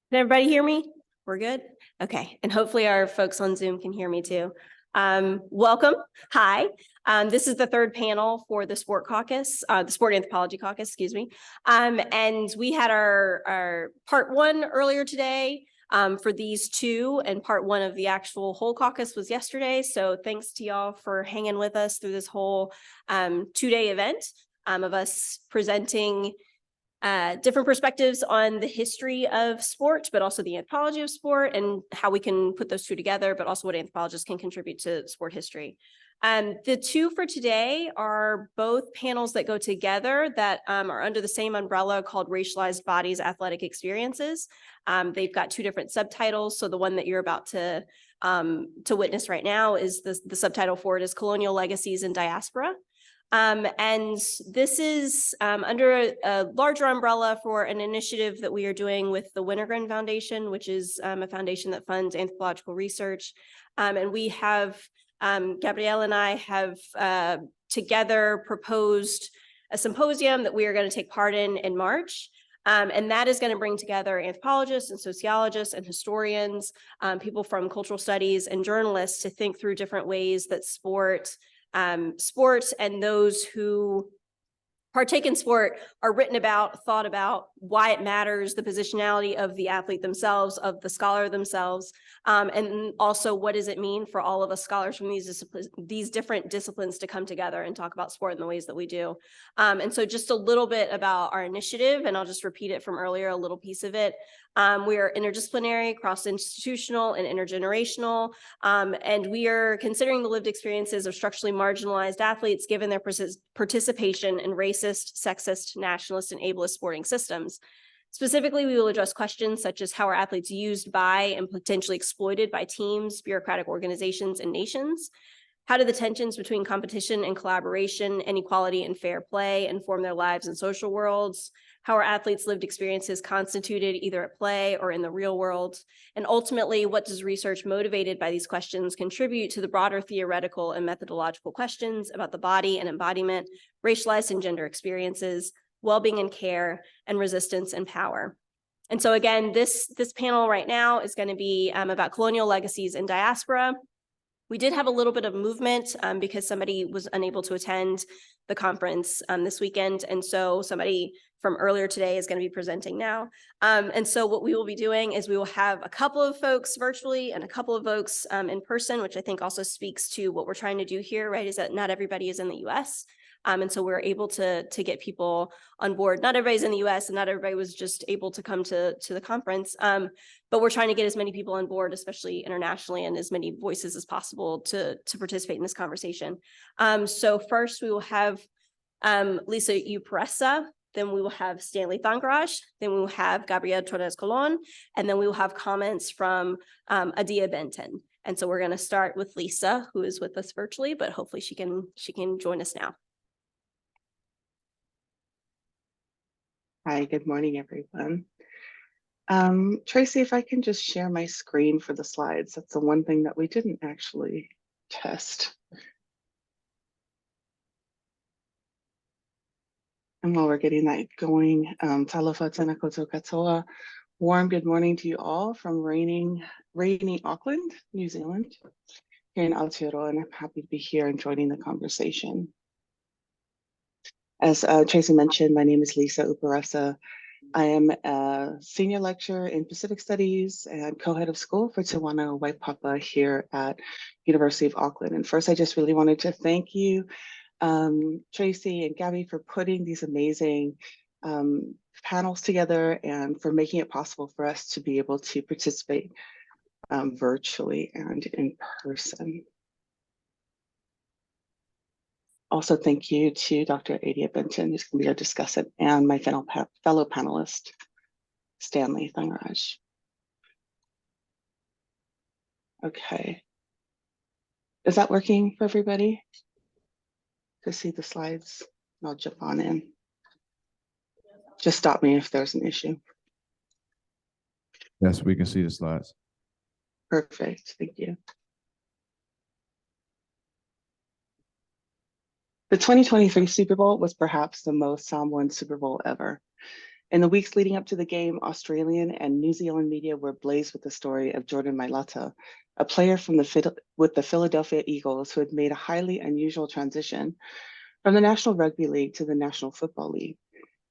Can everybody hear me? We're good? Okay, and hopefully our folks on Zoom can hear me too. Welcome. Hi. This is the third panel for the Sport Caucus, the Sport Anthropology Caucus, excuse me. And we had our part one earlier today for these two, and part one of the actual whole caucus was yesterday. So thanks to y'all for hanging with us through this whole 2-day event of us presenting different perspectives on the history of sport, but also the anthropology of sport and how we can put those two together, but also what anthropologists can contribute to sport history. The two for today are both panels that go together that are under the same umbrella called Racialized Bodies, Athletic Experiences. They've got two different subtitles. So the one that you're about to witness right now is the subtitle for it is Colonial, Legacies, and Diaspora. And this is under a larger umbrella for an initiative that we are doing with the Wintergren Foundation, which is a foundation that funds anthropological research. And we have, Gabrielle and I have together proposed a symposium that we are going to take part in March. And that is going to bring together anthropologists and sociologists and historians, people from cultural studies and journalists to think through different ways that sports and those who partake in sport are written about, thought about, why it matters, the positionality of the athlete themselves, of the scholar themselves, and also what does it mean for all of us scholars from these different disciplines to come together and talk about sport in the ways that we do. And so just a little bit about our initiative, and I'll just repeat it from earlier, a little piece of it. We are interdisciplinary, cross-institutional, and intergenerational, and we are considering the lived experiences of structurally marginalized athletes given their participation in racist, sexist, nationalist, and ableist sporting systems. Specifically, we will address questions such as how are athletes used by and potentially exploited by teams, bureaucratic organizations, and nations? How do the tensions between competition and collaboration, inequality and fair play inform their lives and social worlds? How are athletes' lived experiences constituted either at play or in the real world? And ultimately, what does research motivated by these questions contribute to the broader theoretical and methodological questions about the body and embodiment, racialized and gender experiences, well-being and care, and resistance and power? And so again, this panel right now is going to be about colonial legacies and diaspora. We did have a little bit of movement because somebody was unable to attend the conference this weekend. And so somebody from earlier today is going to be presenting now. And so what we will be doing is we will have a couple of folks virtually and a couple of folks in person, which I think also speaks to what we're trying to do here, right? Is that not everybody is in the US. And so we're able to get people on board. Not everybody's in the US and not everybody was just able to come to the conference. But we're trying to get as many people on board, especially internationally, and as many voices as possible to participate in this conversation. So first we will have Lisa Upressa, then we will have Stanley Thangaraj, then we will have Gabrielle Torres Colon, and then we will have comments from Adia Benton. And so we're going to start with Lisa, who is with us virtually, but hopefully she can join us now. Hi, good morning, everyone. Tracy, if I can just share my screen for the slides. That's the one thing that we didn't actually test. And while we're getting that going, talofa tena koutou katoa. Warm good morning to you all from rainy Auckland, New Zealand, here in Aotearoa, and I'm happy to be here and joining the conversation. As Tracy mentioned, my name is Lisa Upressa. I am a senior lecturer in Pacific Studies and co-head of school for Te Wana Waipapa here at University of Auckland. And first, I just really wanted to thank you, Tracy and Gabby, for putting these amazing panels together and for making it possible for us to be able to participate virtually and in person. Also, thank you to Dr. Adia Benton, who's going to be our discussant, and my fellow panelist, Stanley Thangaraj. Okay. Is that working for everybody to see the slides? I'll jump on in. Just stop me if there's an issue. Yes, we can see the slides. Perfect, thank you. The 2023 Super Bowl was perhaps the most solemn Super Bowl ever. In the weeks leading up to the game, Australian and New Zealand media were ablaze with the story of Jordan Mailata, a player with the Philadelphia Eagles who had made a highly unusual transition from the National Rugby League to the National Football League.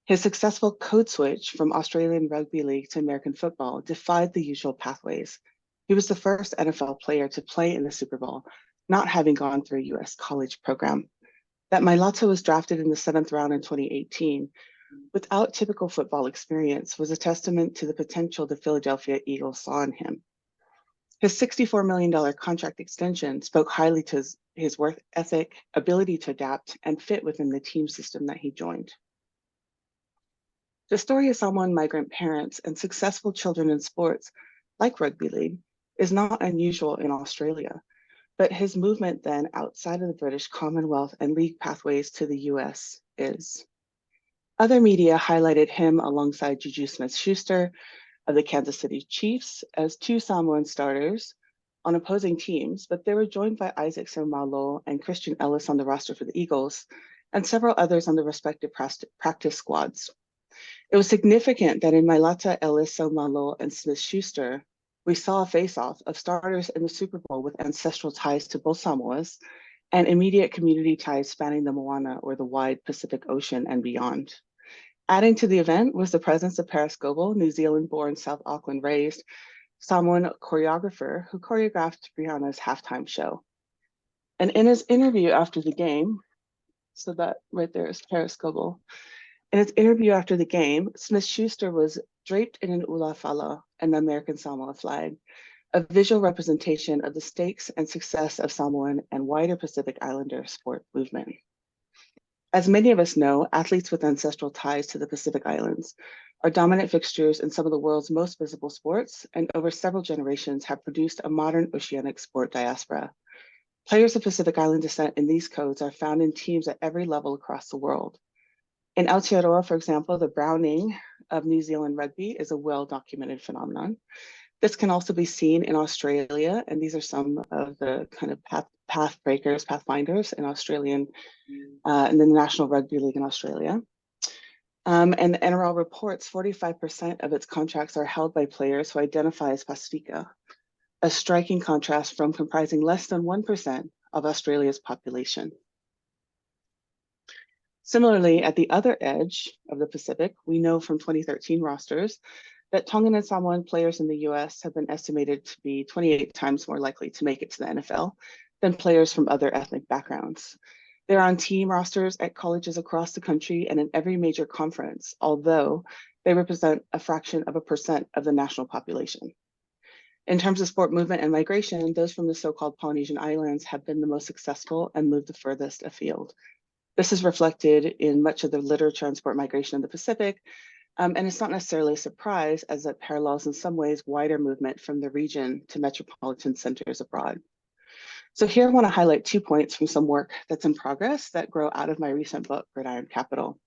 His successful code switch from Australian Rugby League to American football defied the usual pathways. He was the first NFL player to play in the Super Bowl, not having gone through a US college program. That Mailata was drafted in the 7th round in 2018 without typical football experience was a testament to the potential the Philadelphia Eagles saw in him. His $64 million contract extension spoke highly to his work ethic, ability to adapt, and fit within the team system that he joined. The story of Samoan migrant parents and successful children in sports, like rugby league, is not unusual in Australia, but his movement then outside of the British Commonwealth and league pathways to the US is. Other media highlighted him alongside Juju Smith-Schuster of the Kansas City Chiefs as two Samoan starters on opposing teams, but they were joined by Isaac Seumalo and Christian Ellis on the roster for the Eagles, and several others on the respective practice squads. It was significant that in Mailata, Ellis, Seumalo, and Smith-Schuster, we saw a face-off of starters in the Super Bowl with ancestral ties to both Samoas and immediate community ties spanning the Moana or the wide Pacific Ocean and beyond. Adding to the event was the presence of Paris Goebel, New Zealand-born, South Auckland-raised Samoan choreographer who choreographed Rihanna's halftime show. And in his interview after the game, so that right there is Paris Goebel. In his interview after the game, Smith-Schuster was draped in an ula fala, an American Samoa flag, a visual representation of the stakes and success of Samoan and wider Pacific Islander sport movement. As many of us know, athletes with ancestral ties to the Pacific Islands are dominant fixtures in some of the world's most visible sports, and over several generations have produced a modern oceanic sport diaspora. Players of Pacific Island descent in these codes are found in teams at every level across the world. In Aotearoa, for example, the browning of New Zealand rugby is a well-documented phenomenon. This can also be seen in Australia, and these are some of the kind of pathfinders in Australian, and the National Rugby League in Australia. And the NRL reports 45% of its contracts are held by players who identify as Pasifika, a striking contrast from comprising less than 1% of Australia's population. Similarly, at the other edge of the Pacific, we know from 2013 rosters that Tongan and Samoan players in the US have been estimated to be 28 times more likely to make it to the NFL than players from other ethnic backgrounds. They're on team rosters at colleges across the country and in every major conference, although they represent a fraction of a percent of the national population. In terms of sport movement and migration, those from the so-called Polynesian Islands have been the most successful and moved the furthest afield. This is reflected in much of the literature on sport migration in the Pacific, and it's not necessarily a surprise as it parallels in some ways wider movement from the region to metropolitan centers abroad. So here I want to highlight 2 points from some work that's in progress that grow out of my recent book, Gridiron Capital.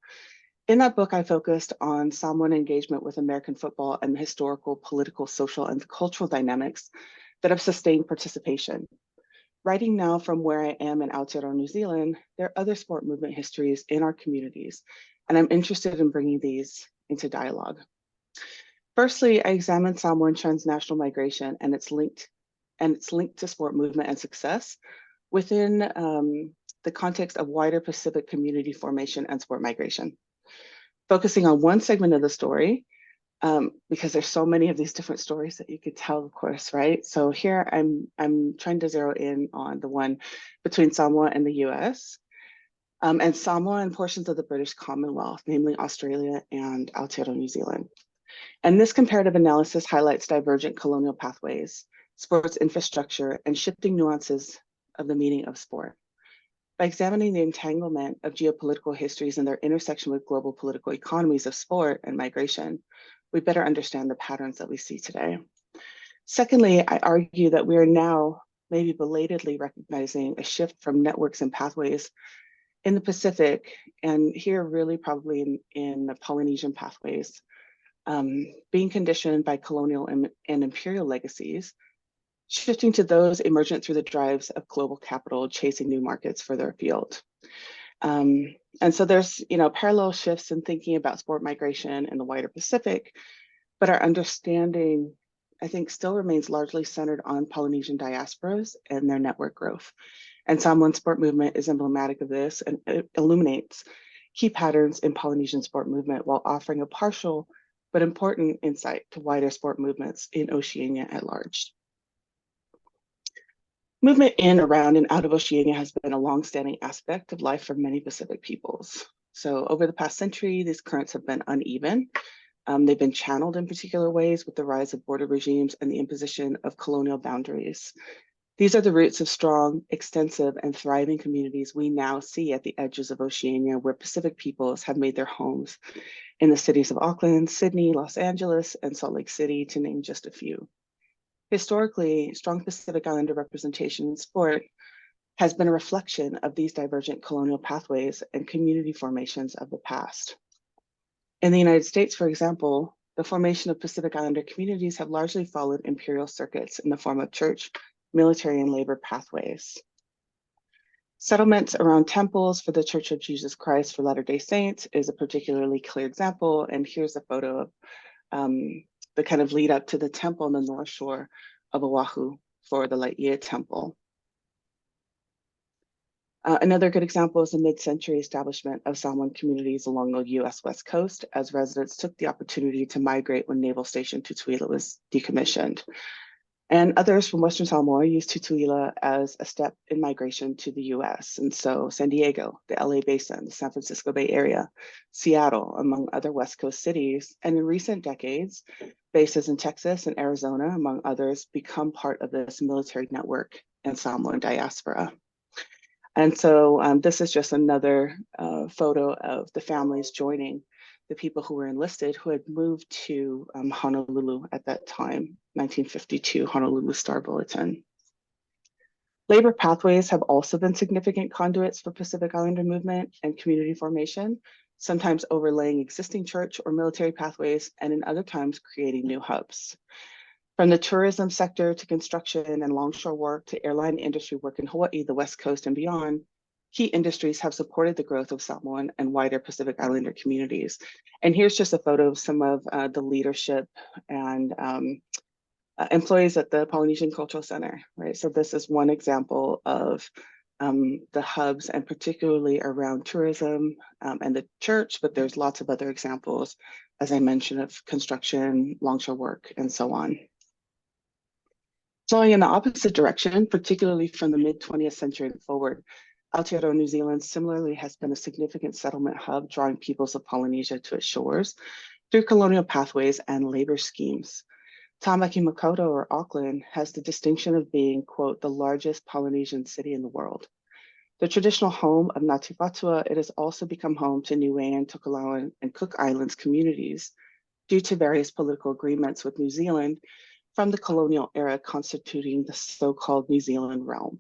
In that book, I focused on Samoan engagement with American football and the historical, political, social, and cultural dynamics that have sustained participation. Writing now from where I am in Aotearoa, New Zealand, there are other sport movement histories in our communities, and I'm interested in bringing these into dialogue. Firstly, I examined Samoan transnational migration and its linked to sport movement and success within the context of wider Pacific community formation and sport migration. Focusing on one segment of the story, because there's so many of these different stories that you could tell, of course, right? So here I'm trying to zero in on the one between Samoa and the US, and Samoa and portions of the British Commonwealth, namely Australia and Aotearoa, New Zealand. And this comparative analysis highlights divergent colonial pathways, sports infrastructure, and shifting nuances of the meaning of sport. By examining the entanglement of geopolitical histories and their intersection with global political economies of sport and migration, we better understand the patterns that we see today. Secondly, I argue that we are now maybe belatedly recognizing a shift from networks and pathways in the Pacific, and here really probably in the Polynesian pathways, being conditioned by colonial and imperial legacies, shifting to those emergent through the drives of global capital chasing new markets further afield. And so there's, parallel shifts in thinking about sport migration in the wider Pacific, but our understanding, I think, still remains largely centered on Polynesian diasporas and their network growth. And Samoan sport movement is emblematic of this, and it illuminates key patterns in Polynesian sport movement while offering a partial but important insight to wider sport movements in Oceania at large. Movement in, around, and out of Oceania has been a longstanding aspect of life for many Pacific peoples. So over the past century, these currents have been uneven. They've been channeled in particular ways with the rise of border regimes and the imposition of colonial boundaries. These are the roots of strong, extensive, and thriving communities we now see at the edges of Oceania, where Pacific peoples have made their homes in the cities of Auckland, Sydney, Los Angeles, and Salt Lake City, to name just a few. Historically, strong Pacific Islander representation in sport has been a reflection of these divergent colonial pathways and community formations of the past. In the United States, for example, the formation of Pacific Islander communities have largely followed imperial circuits in the form of church, military, and labor pathways. Settlements around temples for the Church of Jesus Christ for Latter-day Saints is a particularly clear example. And here's a photo of the kind of lead up to the temple on the north shore of Oahu for the Lai'ea Temple. Another good example is the mid-century establishment of Samoan communities along the US West Coast, as residents took the opportunity to migrate when Naval Station Tutuila was decommissioned. And others from Western Samoa used Tutuila as a step in migration to the US. And so San Diego, the LA Basin, the San Francisco Bay Area, Seattle, among other West Coast cities, and in recent decades, bases in Texas and Arizona, among others, become part of this military network and Samoan diaspora. And so this is just another photo of the families joining the people who were enlisted who had moved to Honolulu at that time, 1952, Honolulu Star Bulletin. Labor pathways have also been significant conduits for Pacific Islander movement and community formation, sometimes overlaying existing church or military pathways, and in other times creating new hubs. From the tourism sector to construction and longshore work to airline industry work in Hawaii, the West Coast, and beyond, key industries have supported the growth of Samoan and wider Pacific Islander communities. And here's just a photo of some of the leadership and employees at the Polynesian Cultural Center, right? So this is one example of the hubs, and particularly around tourism and the church, but there's lots of other examples, as I mentioned, of construction, longshore work, and so on. Flowing in the opposite direction, particularly from the mid-20th century and forward, Aotearoa, New Zealand similarly has been a significant settlement hub, drawing peoples of Polynesia to its shores through colonial pathways and labor schemes. Tamaki Makaurau, or Auckland, has the distinction of being, quote, the largest Polynesian city in the world. The traditional home of Ngāti Whatua, it has also become home to Niuean, Tokelauan, and Cook Islands communities due to various political agreements with New Zealand from the colonial era, constituting the so-called New Zealand realm.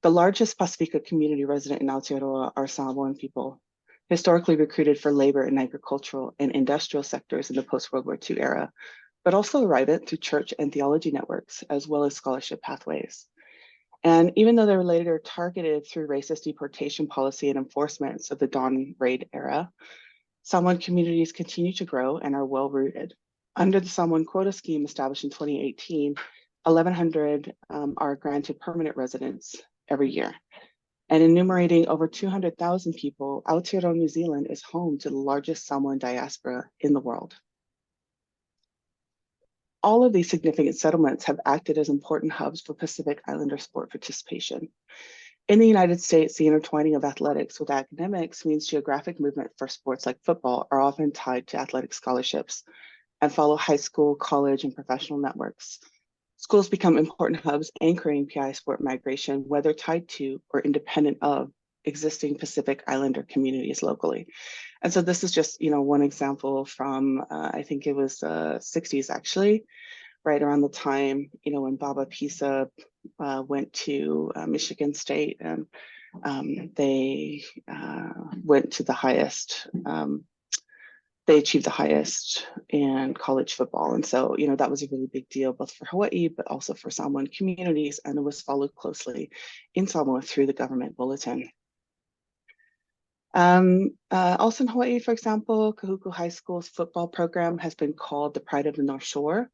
The largest Pasifika community resident in Aotearoa are Samoan people, historically recruited for labor in agricultural and industrial sectors in the post-World War II era, but also arrive it through church and theology networks, as well as scholarship pathways. And even though they were later targeted through racist deportation policy and enforcement of the Dawn Raid era, Samoan communities continue to grow and are well-rooted. Under the Samoan quota scheme established in 2018, 1,100 are granted permanent residence every year. And enumerating over 200,000 people, Aotearoa, New Zealand is home to the largest Samoan diaspora in the world. All of these significant settlements have acted as important hubs for Pacific Islander sport participation. In the United States, the intertwining of athletics with academics means geographic movement for sports like football are often tied to athletic scholarships and follow high school, college, and professional networks. Schools become important hubs anchoring PI sport migration, whether tied to or independent of existing Pacific Islander communities locally. And so this is just, one example from, I think it was the 60s actually, right around the time, when Baba Pisa went to Michigan State, and they went to the highest, they achieved the highest in college football. And so, that was a really big deal, both for Hawaii, but also for Samoan communities. And it was followed closely in Samoa through the government bulletin. Also in Hawaii, for example, Kahuku High School's football program has been called the pride of the North Shore.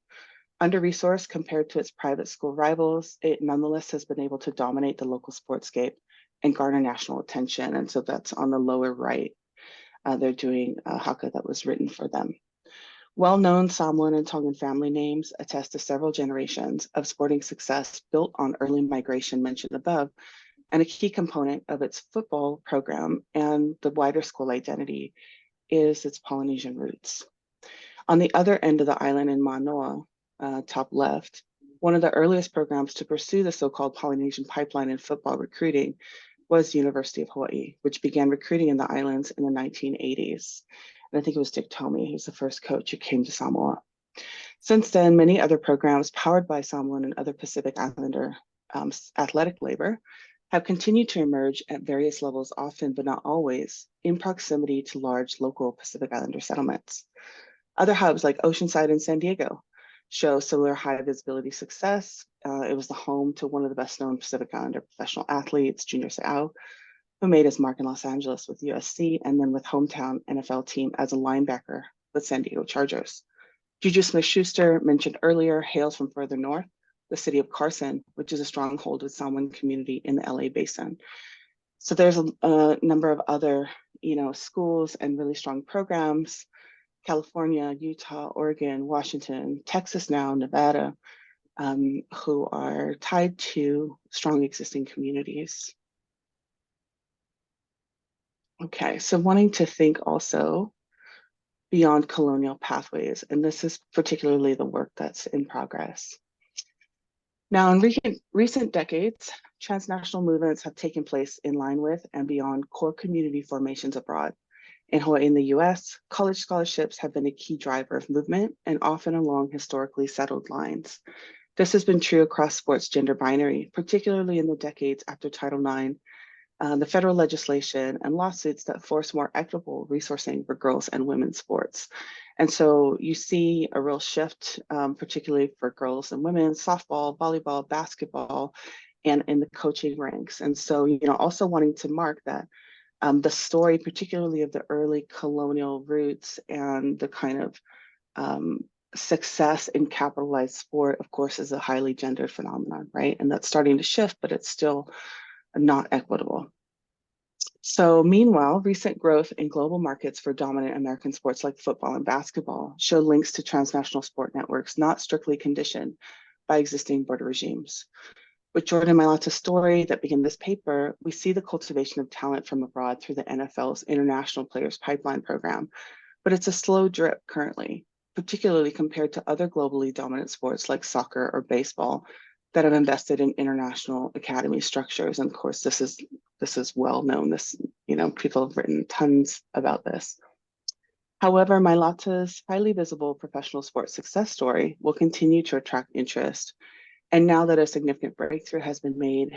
Under-resourced compared to its private school rivals, it nonetheless has been able to dominate the local sportscape and garner national attention. And so that's on the lower right. They're doing a haka that was written for them. Well-known Samoan and Tongan family names attest to several generations of sporting success built on early migration mentioned above, and a key component of its football program and the wider school identity is its Polynesian roots. On the other end of the island in Manoa, top left, one of the earliest programs to pursue the so-called Polynesian pipeline in football recruiting was University of Hawaii, which began recruiting in the islands in the 1980s. And I think it was Dick Tomey, who's the first coach who came to Samoa. Since then, many other programs powered by Samoan and other Pacific Islander athletic labor have continued to emerge at various levels, often but not always, in proximity to large local Pacific Islander settlements. Other hubs like Oceanside and San Diego show similar high visibility success. It was the home to one of the best known Pacific Islander professional athletes, Junior Seau, who made his mark in Los Angeles with USC and then with hometown NFL team as a linebacker with San Diego Chargers. Juju Smith-Schuster, mentioned earlier, hails from further north, the city of Carson, which is a stronghold with Samoan community in the LA basin. So there's a number of other, schools and really strong programs. California, Utah, Oregon, Washington, Texas now, Nevada, who are tied to strong existing communities. Okay, so wanting to think also beyond colonial pathways, and this is particularly the work that's in progress. Now, in recent decades, transnational movements have taken place in line with and beyond core community formations abroad. In Hawaii and the US, college scholarships have been a key driver of movement and often along historically settled lines. This has been true across sports gender binary, particularly in the decades after Title IX, the federal legislation and lawsuits that force more equitable resourcing for girls and women's sports. And so you see a real shift, particularly for girls and women, softball, volleyball, basketball, and in the coaching ranks. And so, also wanting to mark that the story, particularly of the early colonial roots and the kind of success in capitalized sport, of course, is a highly gendered phenomenon, right? And that's starting to shift, but it's still not equitable. So meanwhile, recent growth in global markets for dominant American sports like football and basketball show links to transnational sport networks not strictly conditioned by existing border regimes. With Jordan Mailata's story that began this paper, we see the cultivation of talent from abroad through the NFL's International Players Pipeline program, but it's a slow drip currently, particularly compared to other globally dominant sports like soccer or baseball that have invested in international academy structures. And of course, this is well known. People have written tons about this. However, Mailata's highly visible professional sports success story will continue to attract interest. And now that a significant breakthrough has been made,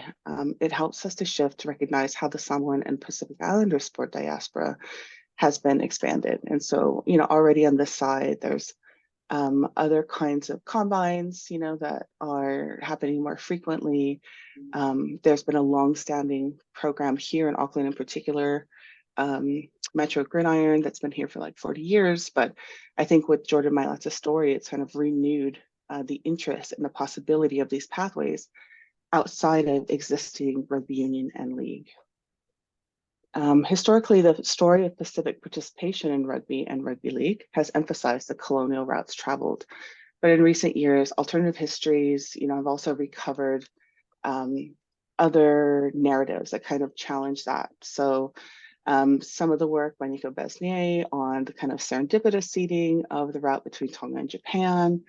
it helps us to shift to recognize how the Samoan and Pacific Islander sport diaspora has been expanded. And so, already on this side, there's other kinds of combines, that are happening more frequently. There's been a long-standing program here in Auckland in particular, Metro Gridiron, that's been here for like 40 years. But I think with Jordan Mailata's story, it's kind of renewed the interest and the possibility of these pathways outside of existing rugby union and league. Historically, the story of Pacific participation in rugby and rugby league has emphasized the colonial routes traveled. But in recent years, alternative histories, have also recovered other narratives that kind of challenge that. So some of the work by Nico Besnier on the kind of serendipitous seeding of the route between Tonga and Japan.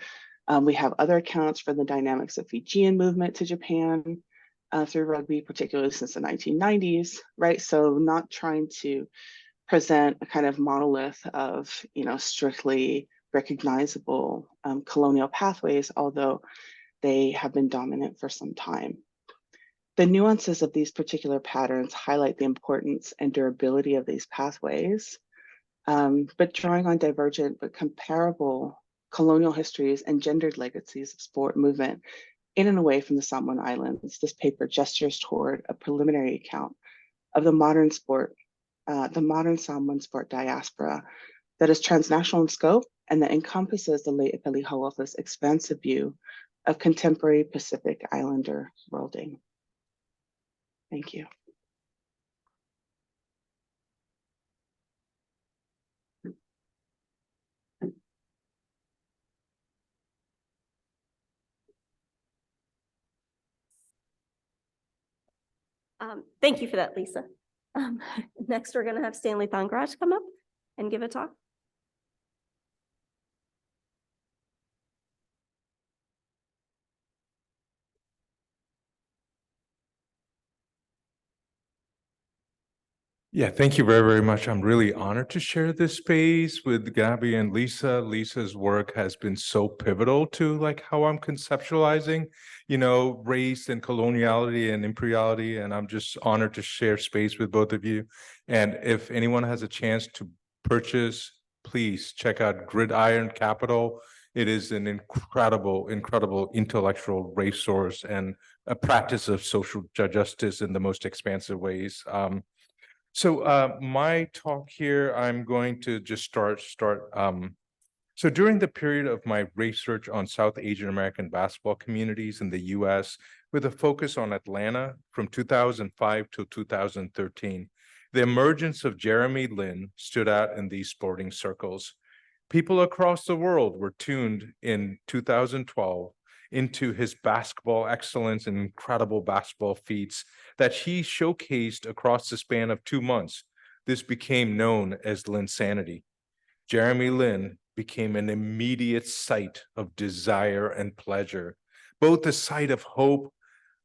We have other accounts for the dynamics of Fijian movement to Japan through rugby, particularly since the 1990s, right? So not trying to present a kind of monolith of, strictly recognizable colonial pathways, although they have been dominant for some time. The nuances of these particular patterns highlight the importance and durability of these pathways, but drawing on divergent but comparable colonial histories and gendered legacies of sport movement in and away from the Samoan Islands, this paper gestures toward a preliminary account of the modern sport the modern Samoan sport Diaspora that is transnational in scope and that encompasses the late Epeli Hau'ofa's expansive view of contemporary Pacific Islander worlding. Thank you. Thank you for that, Lisa. Next, we're going to have Stanley Thangaraj come up and give a talk. Yeah, thank you very, very much. I'm really honored to share this space with Gabby and Lisa. Lisa's work has been so pivotal to like how I'm conceptualizing, race and coloniality and imperiality. And I'm just honored to share space with both of you. And if anyone has a chance to purchase, please check out Gridiron Capital. It is an incredible, incredible intellectual resource and a practice of social justice in the most expansive ways. So my talk here, I'm going to just start. So during the period of my research on South Asian American basketball communities in the US, with a focus on Atlanta from 2005 to 2013, the emergence of Jeremy Lin stood out in these sporting circles. People across the world were tuned in 2012 into his basketball excellence and incredible basketball feats that he showcased across the span of 2 months. This became known as Linsanity. Jeremy Lin became an immediate site of desire and pleasure, both a site of hope,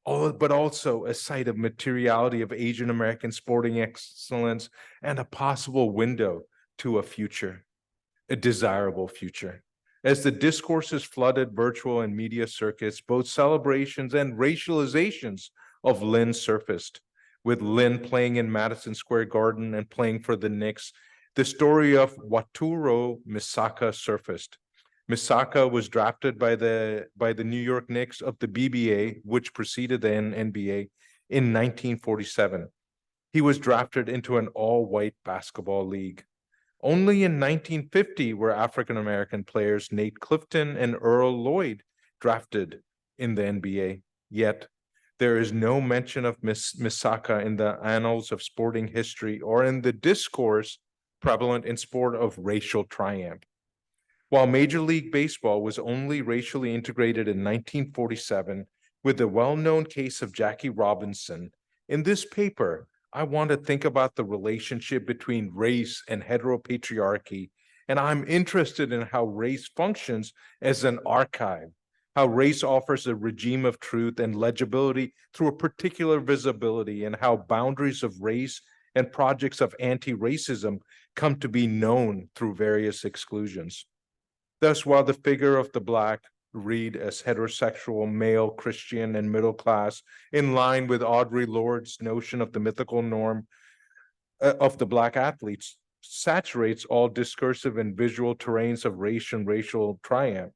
but also a site of materiality of Asian American sporting excellence and a possible window to a future, a desirable future. As the discourses flooded virtual and media circuits, both celebrations and racializations of Lin surfaced, with Lin playing in Madison Square Garden and playing for the Knicks. The story of Waturo Misaka surfaced. Misaka was drafted by the New York Knicks of the BBA, which preceded the NBA, in 1947. He was drafted into an all-white basketball league. Only in 1950 were African-American players Nate Clifton and Earl Lloyd drafted in the NBA. Yet, there is no mention of Misaka in the annals of sporting history or in the discourse prevalent in sport of racial triumph. While Major League Baseball was only racially integrated in 1947 with the well-known case of Jackie Robinson, in this paper, I want to think about the relationship between race and heteropatriarchy, and I'm interested in how race functions as an archive, how race offers a regime of truth and legibility through a particular visibility, and how boundaries of race and projects of anti-racism come to be known through various exclusions. Thus, while the figure of the Black read as heterosexual, male, Christian, and middle class, in line with Audre Lorde's notion of the mythical norm of the Black athletes, saturates all discursive and visual terrains of race and racial triumph.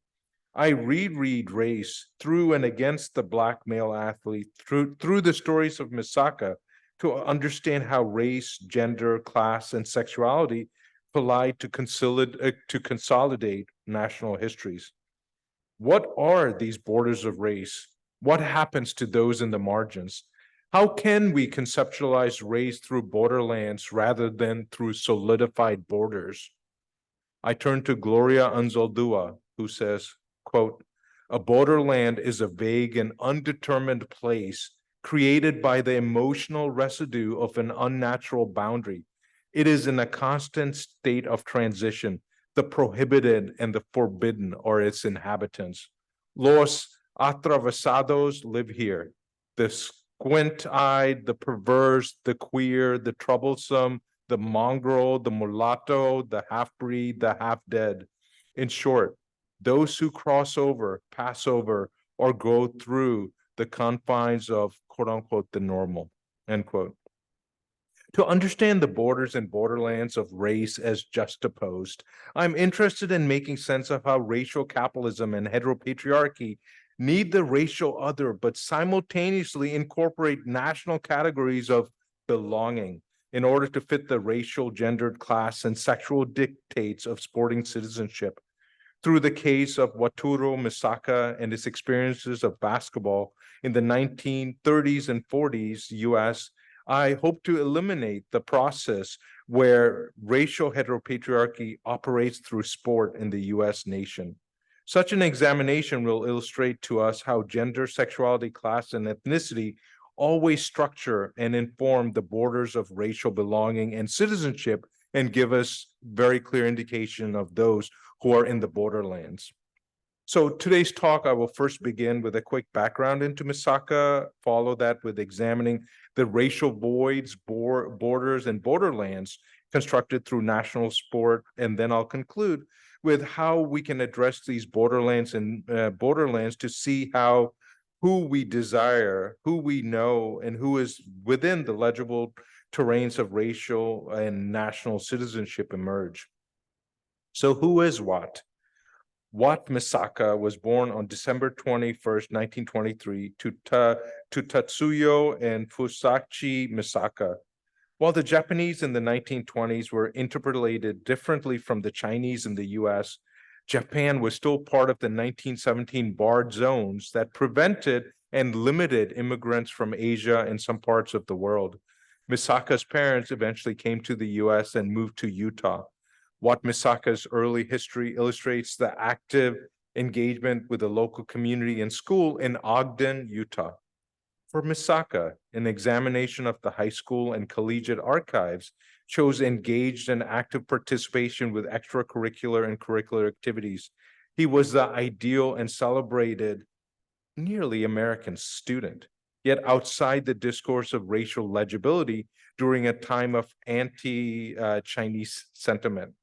I reread race through and against the Black male athlete through the stories of Misaka to understand how race, gender, class, and sexuality collide to consolidate national histories. What are these borders of race? What happens to those in the margins? How can we conceptualize race through borderlands rather than through solidified borders? I turn to Gloria Anzaldúa, who says, quote, "A borderland is a vague and undetermined place created by the emotional residue of an unnatural boundary. It is in a constant state of transition. The prohibited and the forbidden are its inhabitants. Los atravesados live here. The squint-eyed, the perverse, the queer, the troublesome, the mongrel, the mulatto, the half-breed, the half-dead. In short, those who cross over, pass over, or go through the confines of quote-unquote the normal," end quote. To understand the borders and borderlands of race as juxtaposed, I'm interested in making sense of how racial capitalism and heteropatriarchy need the racial other, but simultaneously incorporate national categories of belonging, in order to fit the racial, gendered, class, and sexual dictates of sporting citizenship. Through the case of Wataru Misaka and his experiences of basketball in the 1930s and 40s US, I hope to eliminate the process where racial heteropatriarchy operates through sport in the US nation. Such an examination will illustrate to us how gender, sexuality, class, and ethnicity always structure and inform the borders of racial belonging and citizenship, and give us very clear indication of those who are in the borderlands. So today's talk, I will first begin with a quick background into Misaka, follow that with examining the racial voids, borders, and borderlands constructed through national sport, and then I'll conclude with how we can address these borderlands to see how who we desire, who we know, and who is within the legible terrains of racial and national citizenship emerge. So who is Wat? Wat Misaka was born on December 21st, 1923 to Tatsuyo and Fusachi Misaka. While the Japanese in the 1920s were interpolated differently from the Chinese in the US, Japan was still part of the 1917 barred zones that prevented and limited immigrants from Asia and some parts of the world. Misaka's parents eventually came to the US and moved to Utah. Wat Misaka's early history illustrates the active engagement with the local community and school in Ogden, Utah. For Misaka, an examination of the high school and collegiate archives shows engaged and active participation with extracurricular and curricular activities. He was the ideal and celebrated nearly American student, yet outside the discourse of racial legibility during a time of anti-Chinese sentiment.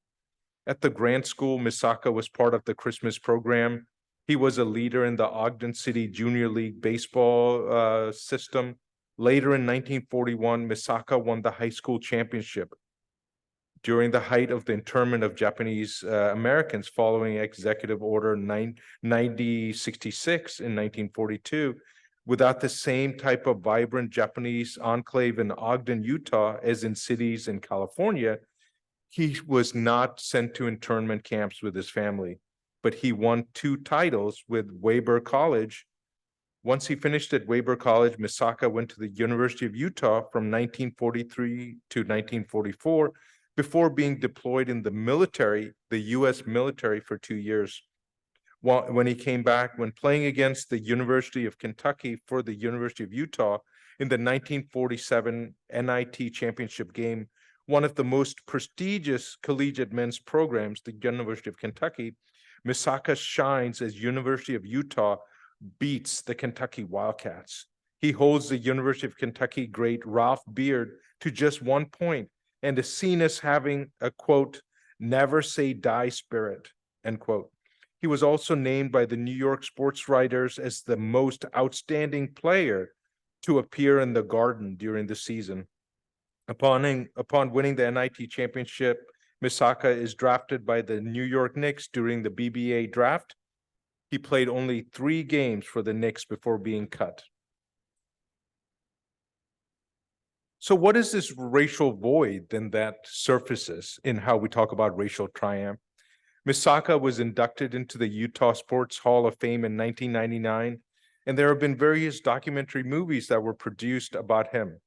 At the Grant School, Misaka was part of the Christmas program. He was a leader in the Ogden City Junior League baseball system. Later in 1941, Misaka won the high school championship. During the height of the internment of Japanese Americans following Executive Order 9066 in 1942, without the same type of vibrant Japanese enclave in Ogden, Utah, as in cities in California, he was not sent to internment camps with his family, but he won 2 titles with Weber College. Once he finished at Weber College, Misaka went to the University of Utah from 1943 to 1944 before being deployed in the military, the US military, for 2 years. When he came back, when playing against the University of Kentucky for the University of Utah in the 1947 NIT championship game, one of the most prestigious collegiate men's programs, the University of Kentucky, Misaka shines as University of Utah beats the Kentucky Wildcats. He holds the University of Kentucky great Ralph Beard to just 1 point and is seen as having a, quote, never say die spirit, end quote. He was also named by the New York sports writers as the most outstanding player to appear in the Garden during the season. Upon winning the NIT championship, Misaka is drafted by the New York Knicks during the BBA draft. He played only 3 games for the Knicks before being cut. So what is this racial void then that surfaces in how we talk about racial triumph? Misaka was inducted into the Utah Sports Hall of Fame in 1999, and there have been various documentary movies that were produced about him.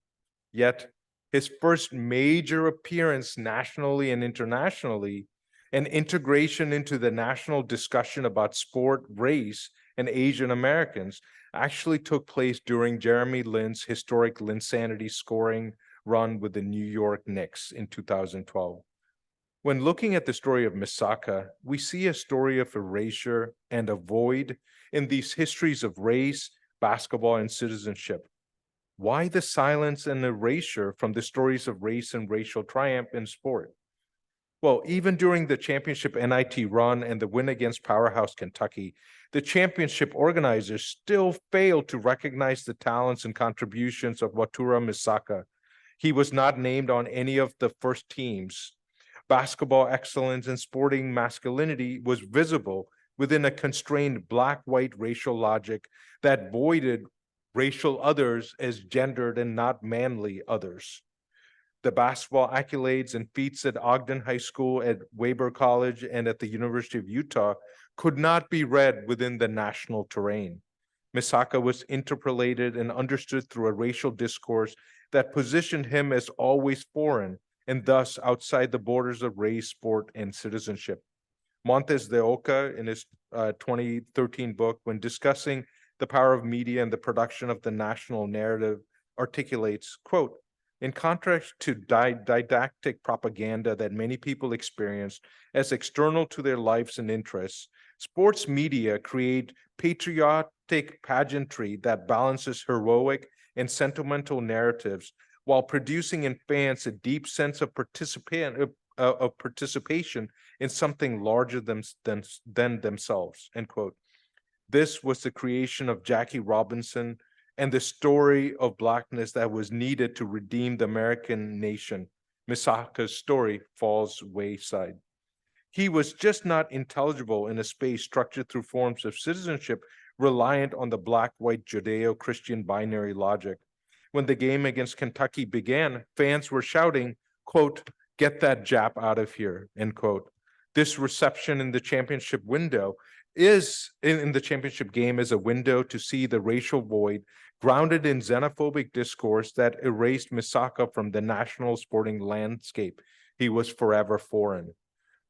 Yet, his first major appearance nationally and internationally, and integration into the national discussion about sport, race, and Asian Americans actually took place during Jeremy Lin's historic Linsanity scoring run with the New York Knicks in 2012. When looking at the story of Misaka, we see a story of erasure and a void in these histories of race, basketball, and citizenship. Why the silence and erasure from the stories of race and racial triumph in sport? Well, even during the championship NIT run and the win against powerhouse Kentucky, the championship organizers still failed to recognize the talents and contributions of Wataru Misaka. He was not named on any of the first teams. Basketball excellence and sporting masculinity was visible within a constrained black-white racial logic that voided racial others as gendered and not manly others. The basketball accolades and feats at Ogden High School, at Weber College, and at the University of Utah could not be read within the national terrain. Misaka was interpolated and understood through a racial discourse that positioned him as always foreign and thus outside the borders of race, sport, and citizenship. Montes de Oca, in his 2013 book, when discussing the power of media and the production of the national narrative, articulates, quote, in contrast to didactic propaganda that many people experience as external to their lives and interests, sports media create patriotic pageantry that balances heroic and sentimental narratives while producing in fans a deep sense of participation in something larger than themselves, end quote. This was the creation of Jackie Robinson and the story of Blackness that was needed to redeem the American nation. Misaka's story falls wayside. He was just not intelligible in a space structured through forms of citizenship reliant on the black-white Judeo-Christian binary logic. When the game against Kentucky began, fans were shouting, quote, get that Jap out of here, end quote. This reception in the championship window is, in the championship game, is a window to see the racial void grounded in xenophobic discourse that erased Misaka from the national sporting landscape. He was forever foreign.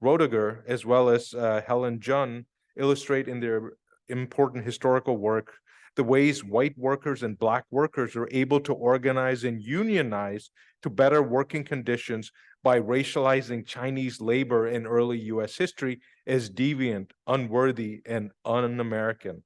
Roediger, as well as Helen Junn, illustrate in their important historical work the ways white workers and black workers are able to organize and unionize to better working conditions by racializing Chinese labor in early US history as deviant, unworthy, and un-American.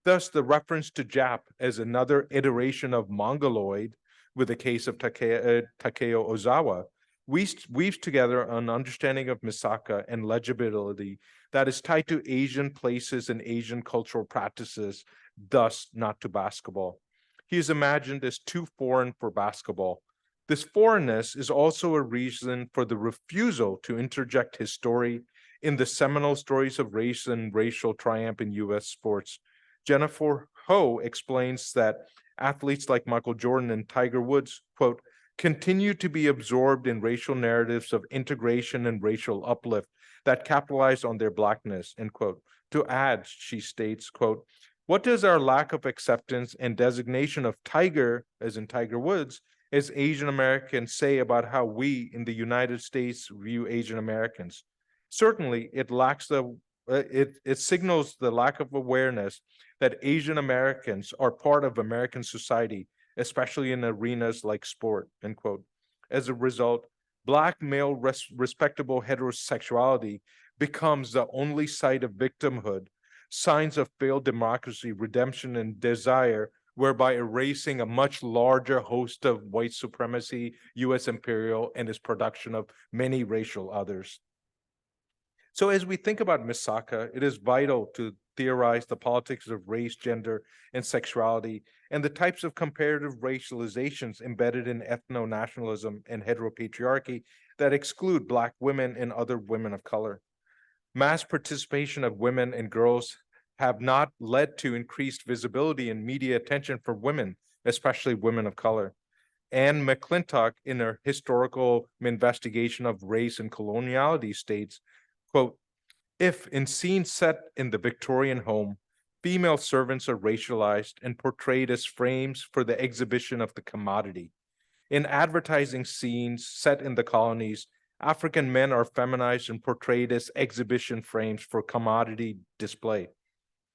Thus, the reference to Jap as another iteration of Mongoloid, with the case of Takeo Ozawa, weaves together an understanding of Misaka and legibility that is tied to Asian places and Asian cultural practices, thus not to basketball. He is imagined as too foreign for basketball. This foreignness is also a reason for the refusal to interject his story in the seminal stories of race and racial triumph in US sports. Jennifer Ho explains that athletes like Michael Jordan and Tiger Woods, quote, continue to be absorbed in racial narratives of integration and racial uplift that capitalize on their blackness, end quote. To add, she states, quote, what does our lack of acceptance and designation of Tiger, as in Tiger Woods, as Asian Americans say about how we in the United States view Asian Americans? Certainly, it signals the lack of awareness that Asian Americans are part of American society, especially in arenas like sport, end quote. As a result, Black male respectable heterosexuality becomes the only site of victimhood, signs of failed democracy, redemption, and desire, whereby erasing a much larger host of white supremacy, US imperial, and its production of many racial others. So as we think about Misaka, it is vital to theorize the politics of race, gender, and sexuality, and the types of comparative racializations embedded in ethno-nationalism and heteropatriarchy that exclude Black women and other women of color. Mass participation of women and girls have not led to increased visibility and media attention for women, especially women of color. Anne McClintock, in her historical investigation of race and coloniality, states, quote, if in scenes set in the Victorian home, female servants are racialized and portrayed as frames for the exhibition of the commodity. In advertising scenes set in the colonies, African men are feminized and portrayed as exhibition frames for commodity display.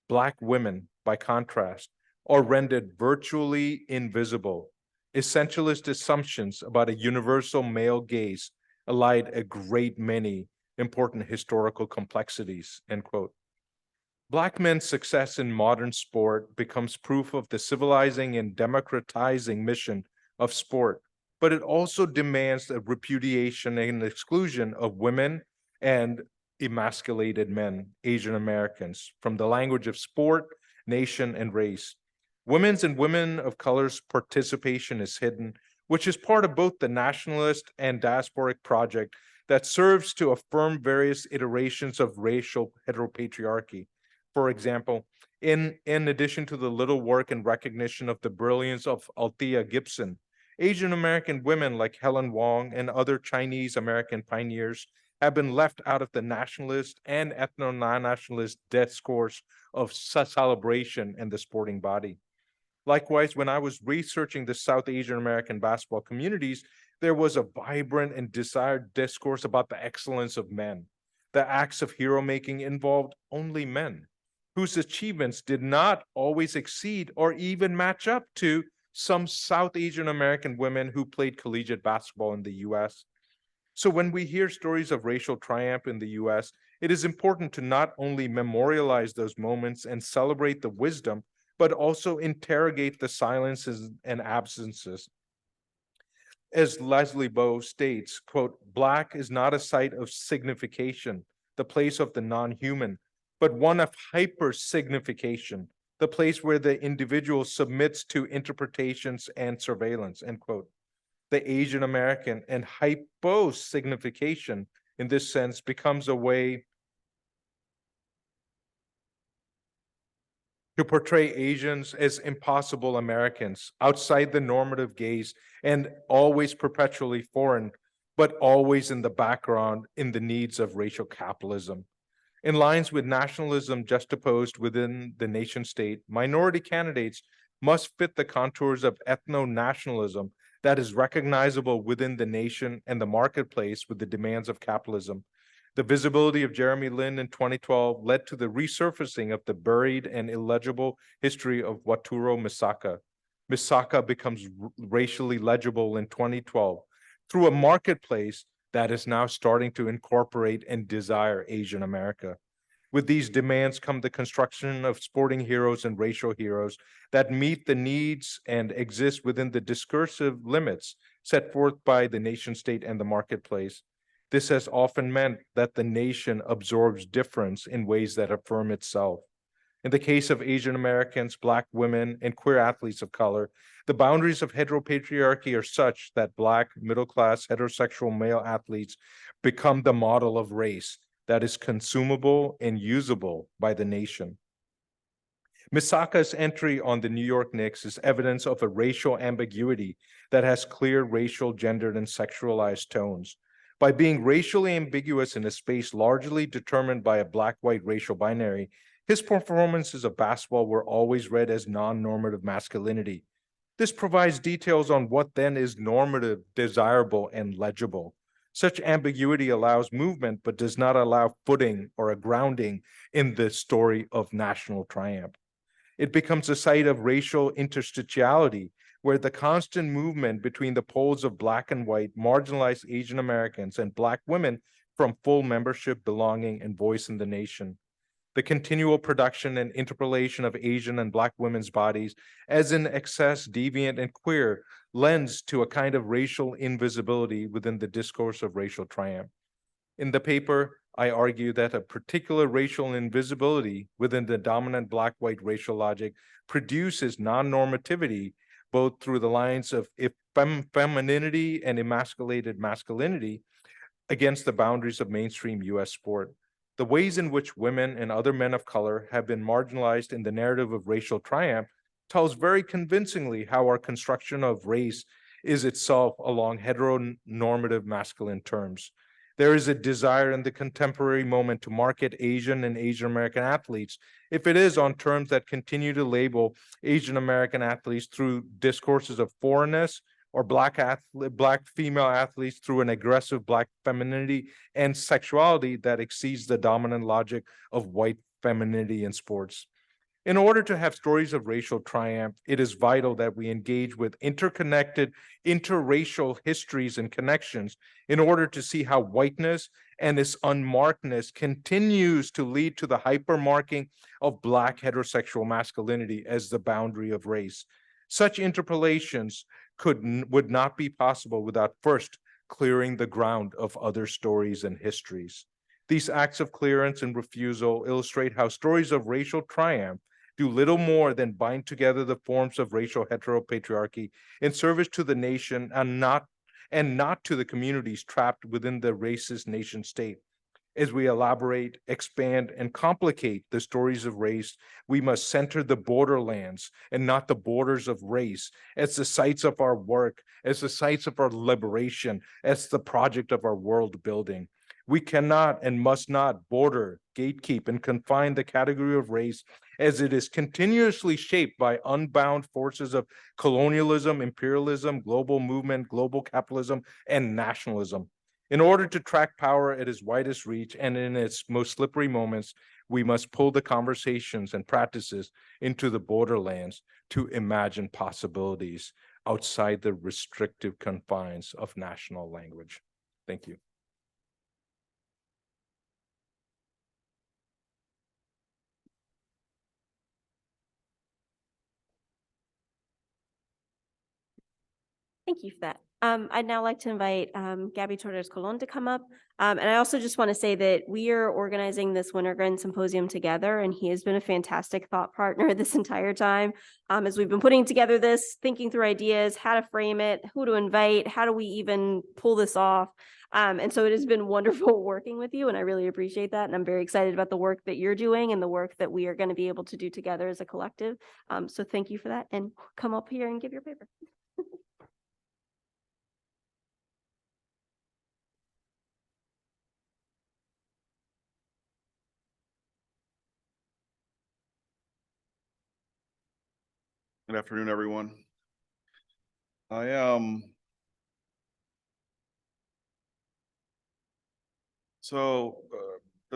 Black women, by contrast, are rendered virtually invisible. Essentialist assumptions about a universal male gaze elide a great many important historical complexities, end quote. Black men's success in modern sport becomes proof of the civilizing and democratizing mission of sport, but it also demands a repudiation and exclusion of women and emasculated men, Asian Americans, from the language of sport, nation, and race. Women's and women of color's participation is hidden, which is part of both the nationalist and diasporic project that serves to affirm various iterations of racial heteropatriarchy. For example, in addition to the little work and recognition of the brilliance of Althea Gibson, Asian American women like Helen Wong and other Chinese American pioneers have been left out of the nationalist and ethno-non-nationalist discourse of celebration in the sporting body. Likewise, when I was researching the South Asian American basketball communities, there was a vibrant and desired discourse about the excellence of men. The acts of hero making involved only men, whose achievements did not always exceed or even match up to some South Asian American women who played collegiate basketball in the US. So when we hear stories of racial triumph in the US, it is important to not only memorialize those moments and celebrate the wisdom, but also interrogate the silences and absences. As Leslie Bowe states, quote, Black is not a site of signification, the place of the non-human, but one of hyper-signification, the place where the individual submits to interpretations and surveillance, end quote. The Asian American and hypo-signification in this sense becomes a way to portray Asians as impossible Americans, outside the normative gaze and always perpetually foreign, but always in the background in the needs of racial capitalism. In lines with nationalism juxtaposed within the nation state, minority candidates must fit the contours of ethno-nationalism that is recognizable within the nation and the marketplace with the demands of capitalism. The visibility of Jeremy Lin in 2012 led to the resurfacing of the buried and illegible history of Waturo Misaka. Misaka becomes racially legible in 2012 through a marketplace that is now starting to incorporate and desire Asian America. With these demands come the construction of sporting heroes and racial heroes that meet the needs and exist within the discursive limits set forth by the nation state and the marketplace. This has often meant that the nation absorbs difference in ways that affirm itself. In the case of Asian Americans, Black women, and queer athletes of color, the boundaries of heteropatriarchy are such that Black, middle-class, heterosexual male athletes become the model of race that is consumable and usable by the nation. Misaka's entry on the New York Knicks is evidence of a racial ambiguity that has clear racial, gendered, and sexualized tones. By being racially ambiguous in a space largely determined by a Black-white racial binary, his performances of basketball were always read as non-normative masculinity. This provides details on what then is normative, desirable, and legible. Such ambiguity allows movement, but does not allow footing or a grounding in the story of national triumph. It becomes a site of racial interstitiality, where the constant movement between the poles of Black and white marginalized Asian Americans and Black women from full membership, belonging, and voice in the nation. The continual production and interpolation of Asian and Black women's bodies as in excess, deviant, and queer lends to a kind of racial invisibility within the discourse of racial triumph. In the paper, I argue that a particular racial invisibility within the dominant Black-white racial logic produces non-normativity both through the lines of femininity and emasculated masculinity against the boundaries of mainstream US sport. The ways in which women and other men of color have been marginalized in the narrative of racial triumph tells very convincingly how our construction of race is itself along heteronormative masculine terms. There is a desire in the contemporary moment to market Asian and Asian American athletes, if it is on terms that continue to label Asian American athletes through discourses of foreignness, or Black female athletes through an aggressive Black femininity and sexuality that exceeds the dominant logic of white femininity in sports. In order to have stories of racial triumph, it is vital that we engage with interconnected, interracial histories and connections in order to see how whiteness and its unmarkedness continues to lead to the hypermarking of Black heterosexual masculinity as the boundary of race. Such interpolations would not be possible without first clearing the ground of other stories and histories. These acts of clearance and refusal illustrate how stories of racial triumph do little more than bind together the forms of racial heteropatriarchy in service to the nation and not to the communities trapped within the racist nation state. As we elaborate, expand, and complicate the stories of race, we must center the borderlands and not the borders of race as the sites of our work, as the sites of our liberation, as the project of our world building. We cannot and must not border, gatekeep, and confine the category of race as it is continuously shaped by unbound forces of colonialism, imperialism, global movement, global capitalism, and nationalism. In order to track power at its widest reach and in its most slippery moments, we must pull the conversations and practices into the borderlands to imagine possibilities outside the restrictive confines of national language. Thank you. Thank you for that. I'd now like to invite Gabby Torres Colon to come up. And I also just want to say that we are organizing this Wintergreen Symposium together, and he has been a fantastic thought partner this entire time. As we've been putting together this, thinking through ideas, how to frame it, who to invite, how do we even pull this off? And so it has been wonderful working with you, and I really appreciate that. And I'm very excited about the work that you're doing and the work that we are going to be able to do together as a collective. So thank you for that, and come up here and give your paper. Good afternoon, everyone. The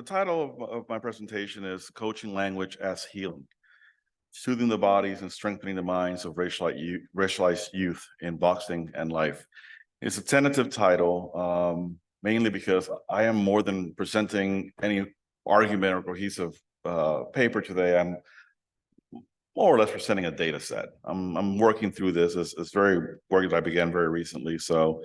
title of my presentation is Coaching Language as Healing, Soothing the Bodies and Strengthening the Minds of Racialized Youth in Boxing and Life. It's a tentative title, mainly because I am more than presenting any argument or cohesive paper today. I'm more or less presenting a data set. I'm working through this. It's very work that I began very recently. So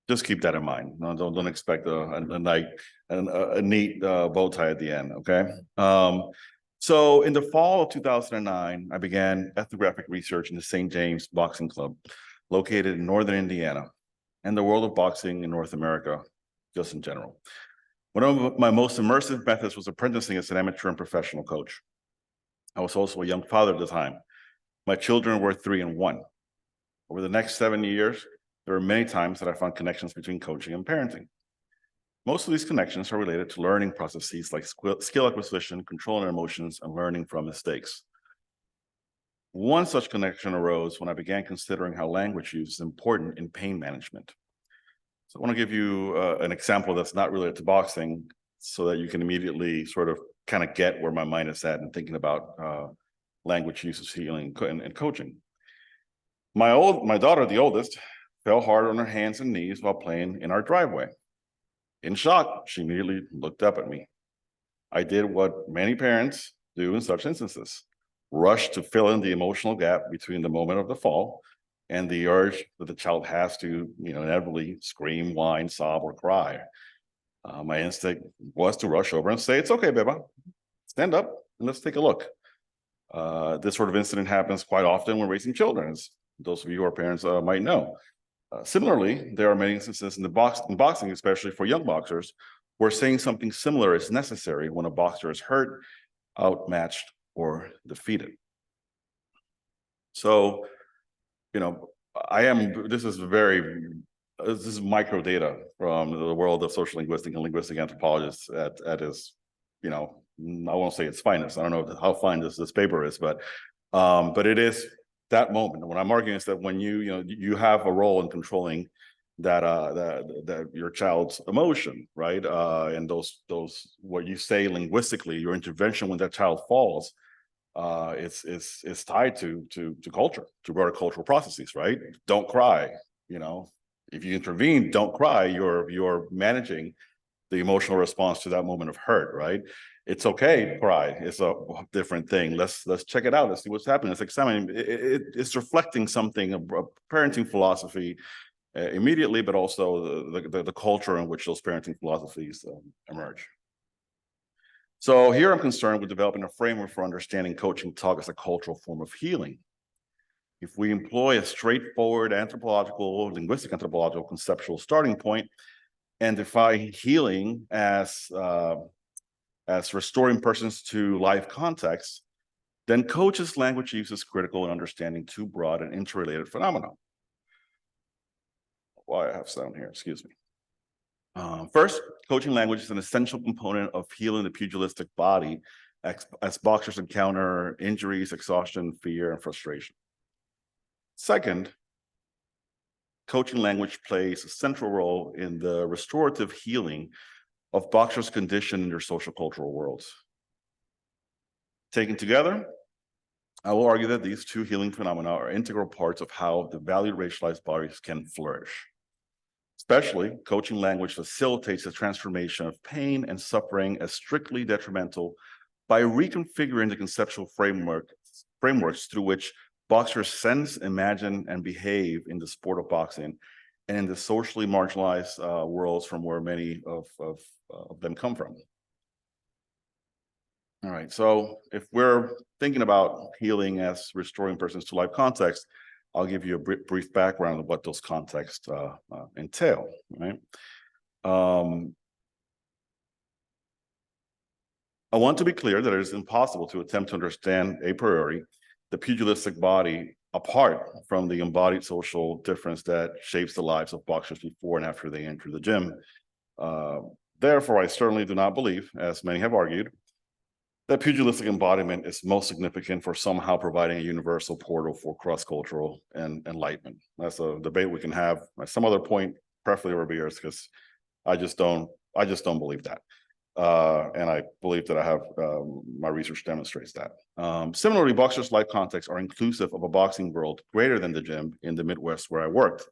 just keep that in mind. No, don't expect a neat bow tie at the end. Okay. So in the fall of 2009, I began ethnographic research in the St. James Boxing Club, located in northern Indiana, and the world of boxing in North America, just in general. One of my most immersive methods was apprenticing as an amateur and professional coach. I was also a young father at the time. My children were 3 and 1. Over the next 7 years, there were many times that I found connections between coaching and parenting. Most of these connections are related to learning processes like skill acquisition, controlling emotions, and learning from mistakes. One such connection arose when I began considering how language use is important in pain management. So I want to give you an example that's not related to boxing so that you can immediately sort of kind of get where my mind is at and thinking about language use as healing and coaching. My daughter, the oldest, fell hard on her hands and knees while playing in our driveway. In shock, she immediately looked up at me. I did what many parents do in such instances, rush to fill in the emotional gap between the moment of the fall and the urge that the child has to, inevitably scream, whine, sob, or cry. My instinct was to rush over and say, "It's okay, Beba. Stand up and let's take a look." This sort of incident happens quite often when raising children, as those of you who are parents might know. Similarly, there are many instances in boxing, especially for young boxers, where saying something similar is necessary when a boxer is hurt, outmatched, or defeated. So, this is micro data from the world of social linguistic and linguistic anthropologists at its, I won't say its finest. I don't know how fine this paper is, but it is that moment. What I'm arguing is that when you have a role in controlling that your child's emotion, right? And those what you say linguistically, your intervention when that child falls, it's tied to culture, to broader cultural processes, right? Don't cry. If you intervene, don't cry. You're managing the emotional response to that moment of hurt, right? It's okay to cry. It's a different thing. Let's check it out. Let's see what's happening. Let's examine. It's reflecting something, a parenting philosophy immediately, but also the culture in which those parenting philosophies emerge. So here I'm concerned with developing a framework for understanding coaching talk as a cultural form of healing. If we employ a straightforward linguistic anthropological conceptual starting point, and define healing as restoring persons to life context, then Coach's language use is critical in understanding two broad and interrelated phenomena. Why I have sound here, excuse me. First, coaching language is an essential component of healing the pugilistic body as boxers encounter injuries, exhaustion, fear, and frustration. Second, coaching language plays a central role in the restorative healing of boxers' condition in their social cultural worlds. Taken together, I will argue that these two healing phenomena are integral parts of how the valued racialized bodies can flourish. Especially, coaching language facilitates the transformation of pain and suffering as strictly detrimental by reconfiguring the conceptual frameworks through which boxers sense, imagine, and behave in the sport of boxing and in the socially marginalized worlds from where many of them come from. All right, so if we're thinking about healing as restoring persons to life context, I'll give you a brief background of what those contexts entail, right? I want to be clear that it is impossible to attempt to understand a priori the pugilistic body apart from the embodied social difference that shapes the lives of boxers before and after they enter the gym. Therefore, I certainly do not believe, as many have argued, that pugilistic embodiment is most significant for somehow providing a universal portal for cross-cultural and enlightenment. That's a debate we can have at some other point, preferably over beers, because I just don't believe that. And I believe that I have my research demonstrates that. Similarly, boxers' life contexts are inclusive of a boxing world greater than the gym in the Midwest where I worked.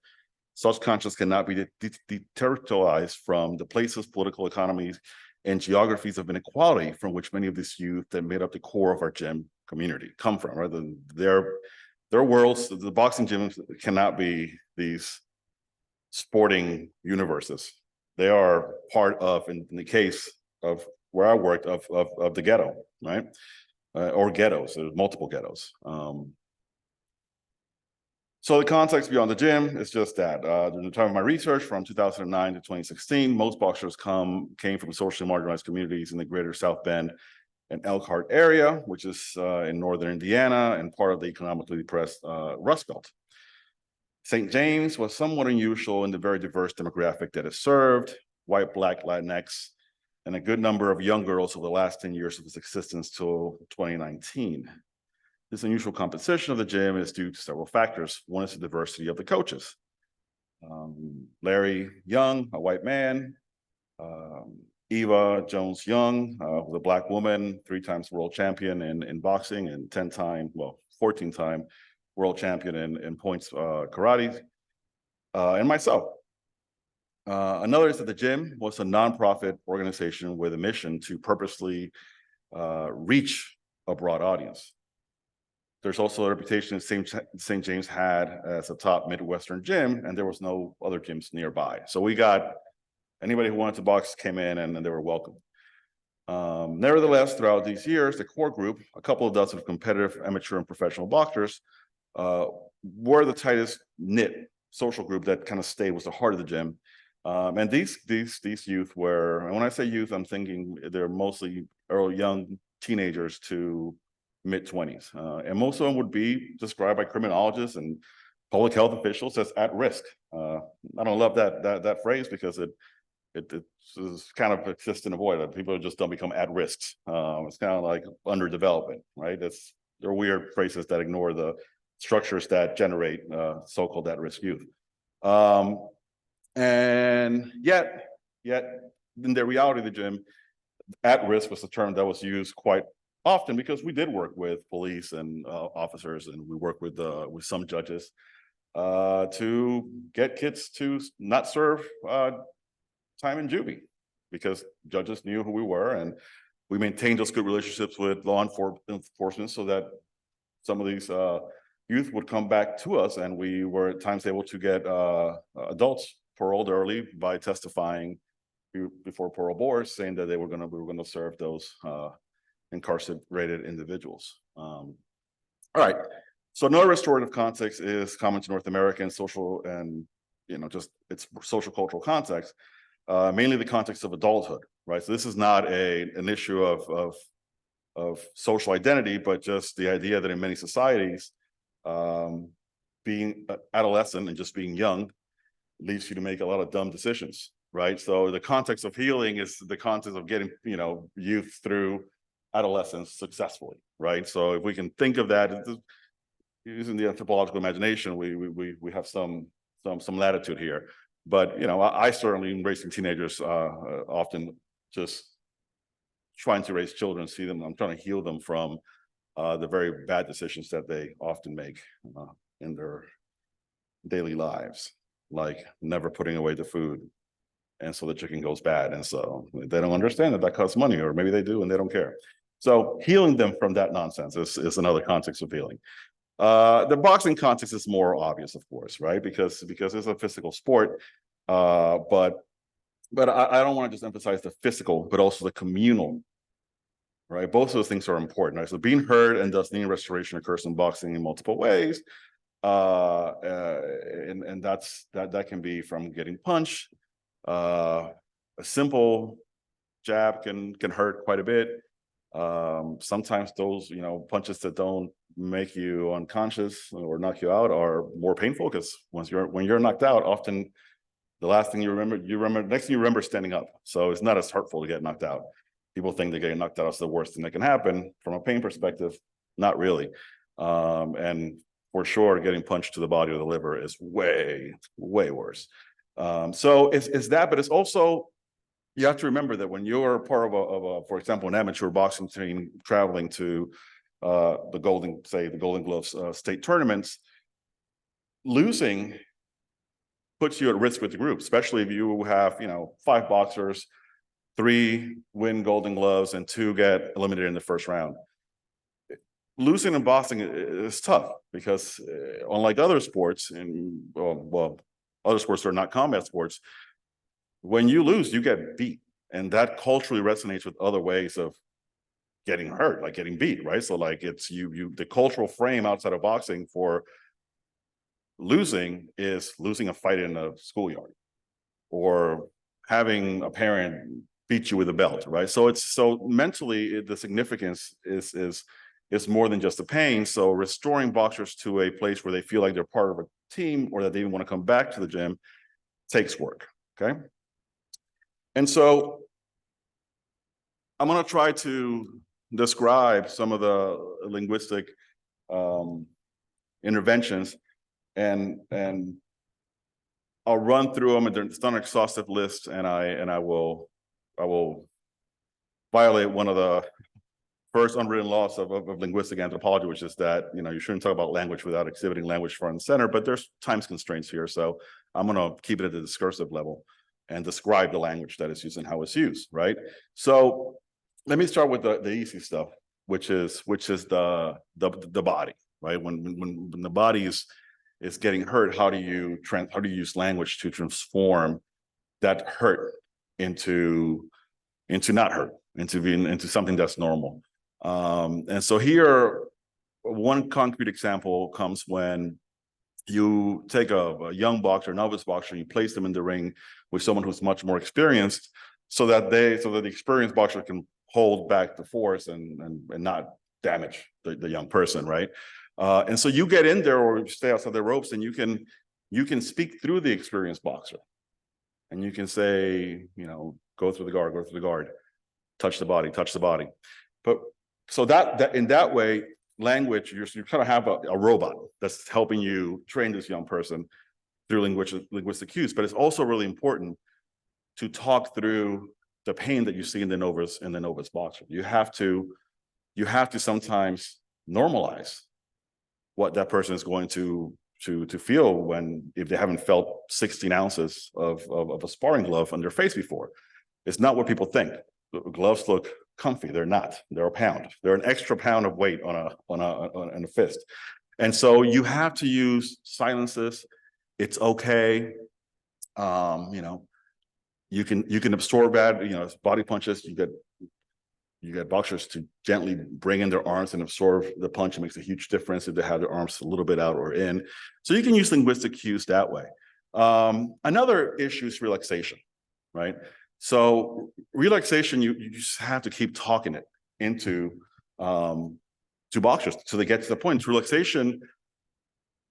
Such conscience cannot be deterritorialized from the places, political economies, and geographies of inequality from which many of these youth that made up the core of our gym community come from. Right? Their worlds, the boxing gyms cannot be these sporting universes. They are part of, in the case of where I worked, of the ghetto, right? Or ghettos. There's multiple ghettos. So the context beyond the gym is just that. During the time of my research, from 2009 to 2016, most boxers came from socially marginalized communities in the greater South Bend and Elkhart area, which is in northern Indiana and part of the economically depressed Rust Belt. St. James was somewhat unusual in the very diverse demographic that it served: white, Black, Latinx, and a good number of young girls over the last 10 years of its existence till 2019. This unusual composition of the gym is due to several factors. One is the diversity of the coaches. Larry Young, a white man, Eva Jones Young, was a Black woman, 3 times world champion in boxing and 14-time world champion in points karate, and myself. Another is that the gym was a nonprofit organization with a mission to purposely reach a broad audience. There's also a reputation that St. James had as a top Midwestern gym, and there was no other gyms nearby. So we got anybody who wanted to box came in and they were welcome. Nevertheless, throughout these years, the core group, a couple of dozen of competitive, amateur, and professional boxers, were the tightest knit social group that kind of stayed, was the heart of the gym. And these youth were, and when I say youth, I'm thinking they're mostly early young teenagers to mid-20s. And most of them would be described by criminologists and public health officials as at risk. I don't love that phrase because it is kind of exists and avoid. People just don't become at risks. It's kind of like underdevelopment, right? They're weird phrases that ignore the structures that generate so-called at-risk youth. And yet in the reality of the gym, at risk was the term that was used quite often because we did work with police and officers, and we worked with some judges to get kids to not serve time in juvie, because judges knew who we were, and we maintained those good relationships with law enforcement so that some of these youth would come back to us, and we were at times able to get adults paroled early by testifying before parole boards, saying that we were going to serve those incarcerated individuals. All right. So another restorative context is common to North American social and just its social cultural context. mainly the context of adulthood, right? So this is not an issue of social identity, but just the idea that in many societies, being adolescent and just being young leads you to make a lot of dumb decisions, right? So the context of healing is the context of getting, youth through adolescence successfully, right? So if we can think of that using the anthropological imagination, we have some latitude here. But I certainly, in raising teenagers, often just trying to raise children, see them. I'm trying to heal them from the very bad decisions that they often make in their daily lives, like never putting away the food, and so the chicken goes bad, and so they don't understand that costs money, or maybe they do and they don't care. So healing them from that nonsense is another context of healing. The boxing context is more obvious, of course, right? Because it's a physical sport, but I don't want to just emphasize the physical, but also the communal, right? Both of those things are important, right? So being heard and thus needing restoration occurs in boxing in multiple ways. And that can be from getting punched. A simple jab can hurt quite a bit. Sometimes those, punches that don't make you unconscious or knock you out are more painful, because when you're knocked out, often the last thing next thing you remember is standing up. So it's not as hurtful to get knocked out. People think that getting knocked out is the worst thing that can happen. From a pain perspective, not really. And for sure, getting punched to the body or the liver is way, way worse. So it's that, but it's also, you have to remember that when you're part of a, for example, an amateur boxing team traveling to the Golden Gloves state tournaments, losing puts you at risk with the group, especially if you have 5 boxers, 3 win Golden Gloves and 2 get eliminated in the first round. Losing in boxing is tough because unlike other sports, and other sports that are not combat sports, when you lose, you get beat. And that culturally resonates with other ways of getting hurt, like getting beat, right? So like it's the cultural frame outside of boxing for losing is losing a fight in a schoolyard or having a parent beat you with a belt, right? So mentally the significance is more than just the pain. So restoring boxers to a place where they feel like they're part of a team or that they even want to come back to the gym takes work, okay? And so I'm going to try to describe some of the linguistic interventions, and I'll run through them. And it's not an exhaustive list, and I will violate one of the first unwritten laws of linguistic anthropology, which is that you shouldn't talk about language without exhibiting language front and center. But there's times constraints here, so I'm going to keep it at the discursive level and describe the language that is used and how it's used, right? So let me start with the easy stuff, which is the body, right? When the body is getting hurt, how do you use language to transform that hurt into not hurt, into something that's normal? And so here, one concrete example comes when you take a young boxer, novice boxer, and you place them in the ring with someone who's much more experienced, so that the experienced boxer can hold back the force and not damage the young person, right? And so you get in there or stay outside the ropes, and you can speak through the experienced boxer, and you can say, go through the guard, touch the body. But so that in that way, language, you kind of have a robot that's helping you train this young person through linguistic cues. But it's also really important to talk through the pain that you see in the novice boxer. You have to sometimes normalize what that person is going to feel if they haven't felt 16 ounces of a sparring glove on their face before. It's not what people think. The gloves look comfy. They're not. They're a pound. They're an extra pound of weight on a fist. And so you have to use silences. It's okay. You can absorb bad, body punches. You get boxers to gently bring in their arms and absorb the punch. It makes a huge difference if they have their arms a little bit out or in. So you can use linguistic cues that way. Another issue is relaxation, right? So relaxation, you just have to keep talking it into to boxers so they get to the point. Relaxation,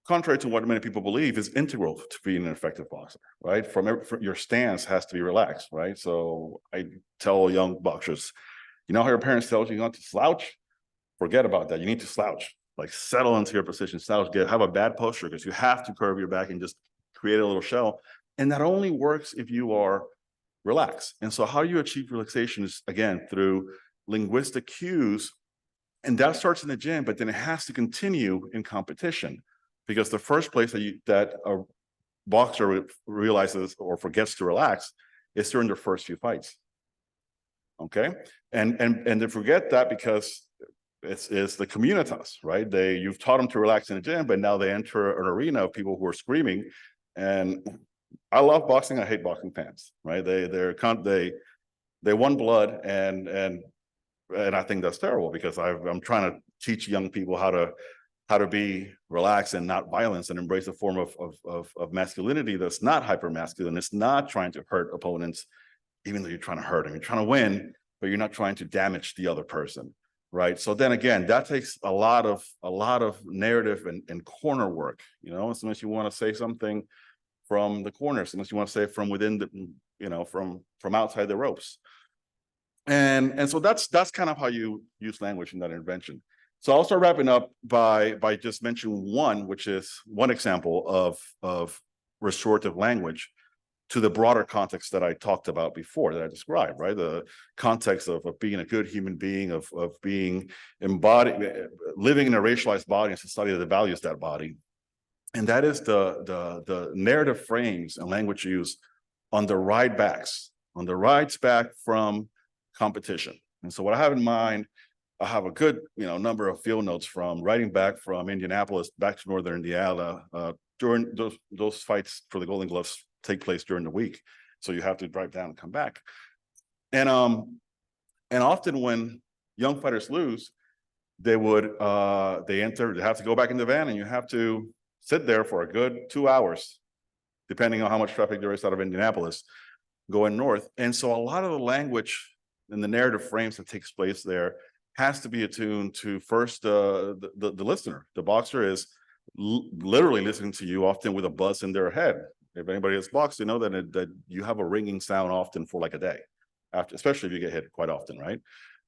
contrary to what many people believe, is integral to being an effective boxer, right? From your stance has to be relaxed, right? So I tell young boxers, you know how your parents tell you not to slouch? Forget about that. You need to slouch, like settle into your position, slouch, have a bad posture, because you have to curve your back and just create a little shell. And that only works if you are relaxed. And so how you achieve relaxation is, again, through linguistic cues. And that starts in the gym, but then it has to continue in competition, because the first place that a boxer realizes or forgets to relax is during their first few fights. Okay, and they forget that because it's the communitas, right? You've taught them to relax in the gym, but now they enter an arena of people who are screaming. And I love boxing. I hate boxing fans, right? They want blood, and I think that's terrible, because I'm trying to teach young people how to be relaxed and not violence, and embrace a form of masculinity that's not hyper masculine. It's not trying to hurt opponents, even though you're trying to hurt them. You're trying to win, but you're not trying to damage the other person, right? So then again, that takes a lot of narrative and corner work. You know, as soon as you want to say something from the corner, as soon as you want to say it from within the, you know, from outside the ropes. And so that's kind of how you use language in that intervention. So I'll start wrapping up by just mentioning one, which is one example of restorative language to the broader context that I talked about before, that I described, right? The context of being a good human being, of being embodied, living in a racialized body, and society that values that body. And that is the narrative frames and language used on the ride backs, on the rides back from competition. And so what I have in mind, I have a good number of field notes from riding back from Indianapolis back to Northern Indiana during those fights for the Golden Gloves take place during the week. So you have to drive down and come back. And often when young fighters lose, they have to go back in the van, and you have to sit there for a good 2 hours, depending on how much traffic there is out of Indianapolis, going north. And so a lot of the language and the narrative frames that takes place there has to be attuned to first the listener. The boxer is literally listening to you, often with a buzz in their head. If anybody has boxed, you know that you have a ringing sound often for like a day, especially if you get hit quite often, right?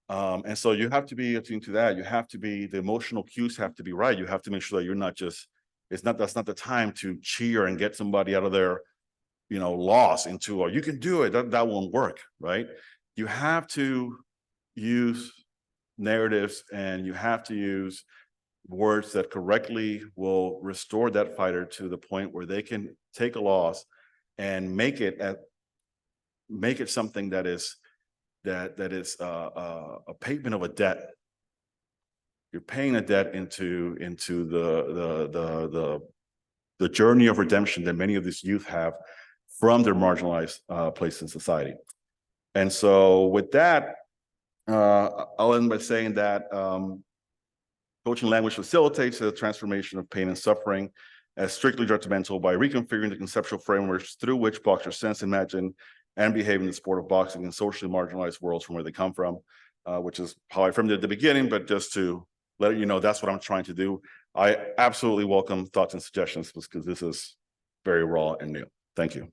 And so you have to be attuned to that. You have to be, the emotional cues have to be right. You have to make sure that you're not just, that's not the time to cheer and get somebody out of their, loss into, or you can do it. That won't work, right? You have to use narratives, and you have to use words that correctly will restore that fighter to the point where they can take a loss and make it something that is a payment of a debt. You're paying a debt into the journey of redemption that many of these youth have from their marginalized place in society. And so with that, I'll end by saying that coaching language facilitates the transformation of pain and suffering as strictly judgmental by reconfiguring the conceptual frameworks through which boxers sense, imagine, and behave in the sport of boxing in socially marginalized worlds from where they come from, which is how I framed it at the beginning, but just to let you know, that's what I'm trying to do. I absolutely welcome thoughts and suggestions, because this is very raw and new. Thank you.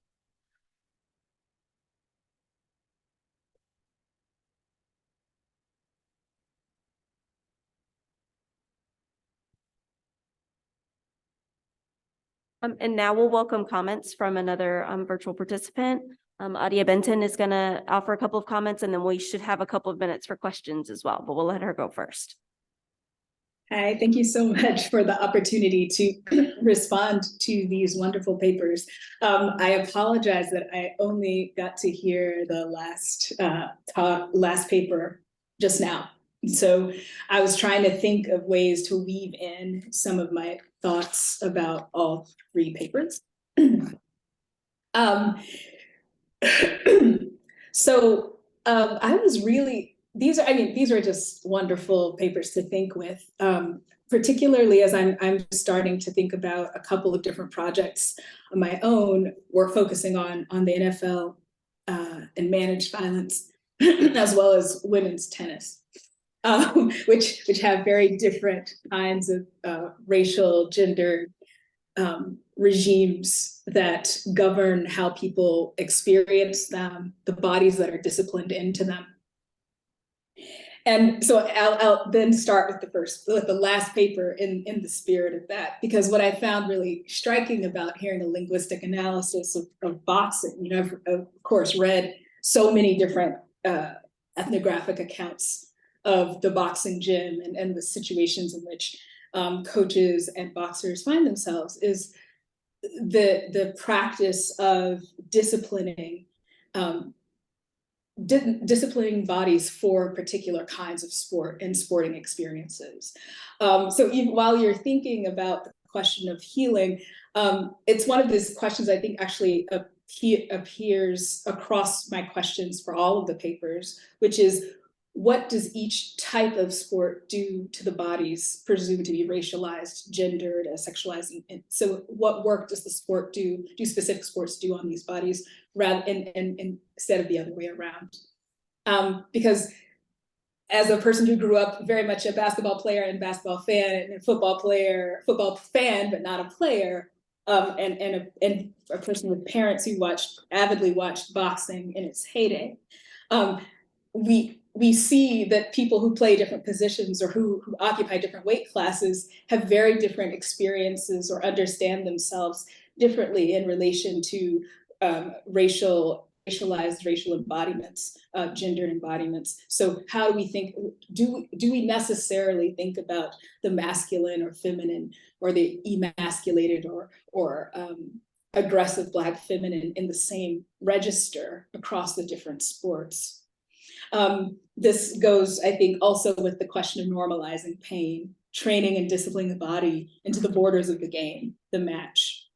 And now we'll welcome comments from another virtual participant. Adia Benton is going to offer a couple of comments, and then we should have a couple of minutes for questions as well, but we'll let her go first. Hi, thank you so much for the opportunity to respond to these wonderful papers. I apologize that I only got to hear the last paper just now. So I was trying to think of ways to weave in some of my thoughts about all three papers. I was really, these are just wonderful papers to think with, particularly as I'm starting to think about a couple of different projects of my own. We're focusing on the NFL and managed violence, as well as women's tennis, which have very different kinds of racial, gender regimes that govern how people experience them, the bodies that are disciplined into them. And so I'll then start with the last paper in the spirit of that, because what I found really striking about hearing a linguistic analysis of boxing, I've of course read so many different ethnographic accounts of the boxing gym and the situations in which coaches and boxers find themselves, is the practice of disciplining disciplining bodies for particular kinds of sport and sporting experiences. So even while you're thinking about the question of healing, it's one of these questions I think actually appears across my questions for all of the papers, which is, what does each type of sport do to the bodies presumed to be racialized, gendered, sexualized? And so what work does the sport do specific sports do on these bodies, rather and instead of the other way around? Because as a person who grew up very much a basketball player and basketball fan, and a football fan, but not a player, and a person with parents who avidly watched boxing in its heyday, we see that people who play different positions or who occupy different weight classes have very different experiences or understand themselves differently in relation to racialized racial embodiments, gender embodiments. So how do we think, do we necessarily think about the masculine or feminine, or the emasculated or aggressive Black feminine in the same register across the different sports? This goes, I think, also with the question of normalizing pain, training and disciplining the body into the borders of the game, the match.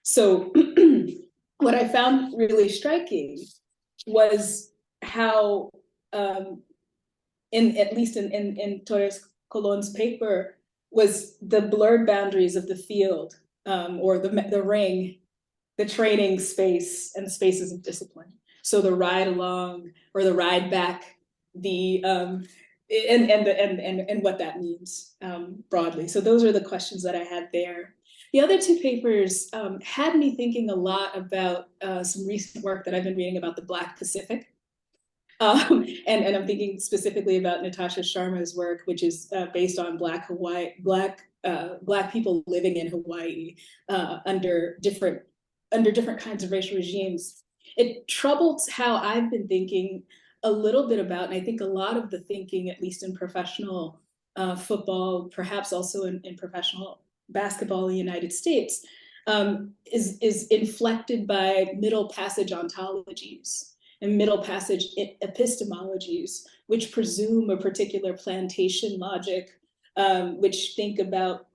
So what I found really striking was how, at least in Torres Colon's paper, was the blurred boundaries of the field, or the ring, the training space, and the spaces of discipline. So the ride along or the ride back, and what that means broadly. So those are the questions that I had there. The other two papers had me thinking a lot about some recent work that I've been reading about the Black Pacific. And I'm thinking specifically about Natasha Sharma's work, which is based on Black people living in Hawaii under different kinds of racial regimes. It troubled how I've been thinking a little bit about, and I think a lot of the thinking, at least in professional football, perhaps also in professional basketball in the United States, is inflected by middle passage ontologies and middle passage epistemologies, which presume a particular plantation logic, which think about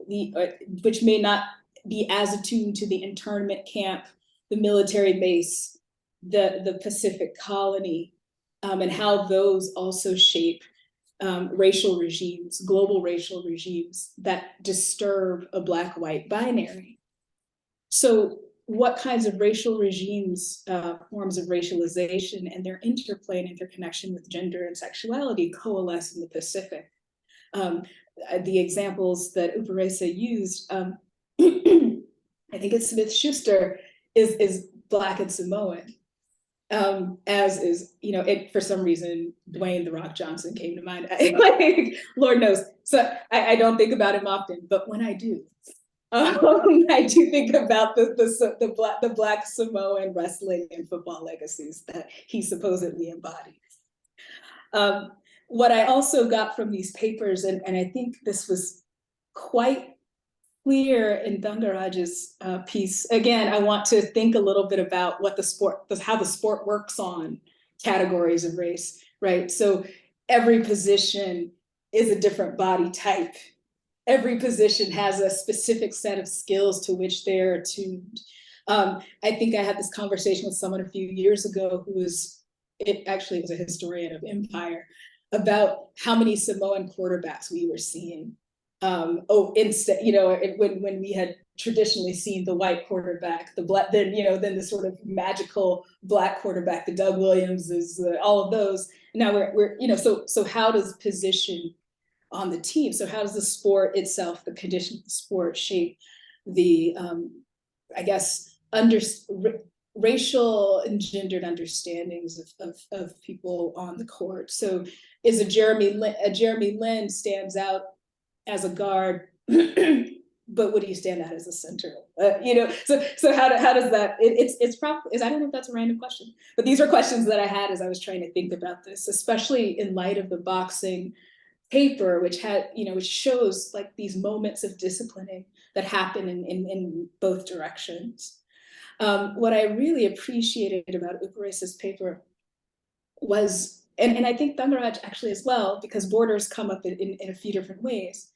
which may not be as attuned to the internment camp, the military base, the Pacific colony, and how those also shape racial regimes, global racial regimes that disturb a Black-white binary. So what kinds of racial regimes, forms of racialization, and their interplay and interconnection with gender and sexuality coalesce in the Pacific? The examples that Uparesa used, I think it's Smith-Schuster, is Black and Samoan. As is, for some reason, Dwayne "The Rock" Johnson came to mind. Lord knows. So I don't think about him often, but when I do, I do think about the Black Samoan wrestling and football legacies that he supposedly embodies. What I also got from these papers, and I think this was quite clear in Dangaraj's piece. Again, I want to think a little bit about how the sport works on categories of race, right? So every position is a different body type. Every position has a specific set of skills to which they're attuned. I think I had this conversation with someone a few years ago who was a historian of Empire, about how many Samoan quarterbacks we were seeing. When we had traditionally seen the white quarterback, the black, then the sort of magical black quarterback, the Doug Williamses, all of those. Now we're so how does position on the team? So how does the sport itself, the condition of the sport, shape the I guess racial and gendered understandings of people on the court? So is a Jeremy Lin stands out as a guard, but what do you stand out as a center? So how does that? It's probably, I don't know if that's a random question, but these are questions that I had as I was trying to think about this, especially in light of the boxing paper, which shows like these moments of disciplining that happen in both directions. What I really appreciated about Uparesa's paper was, and I think Thangaraj actually as well, because borders come up in a few different ways.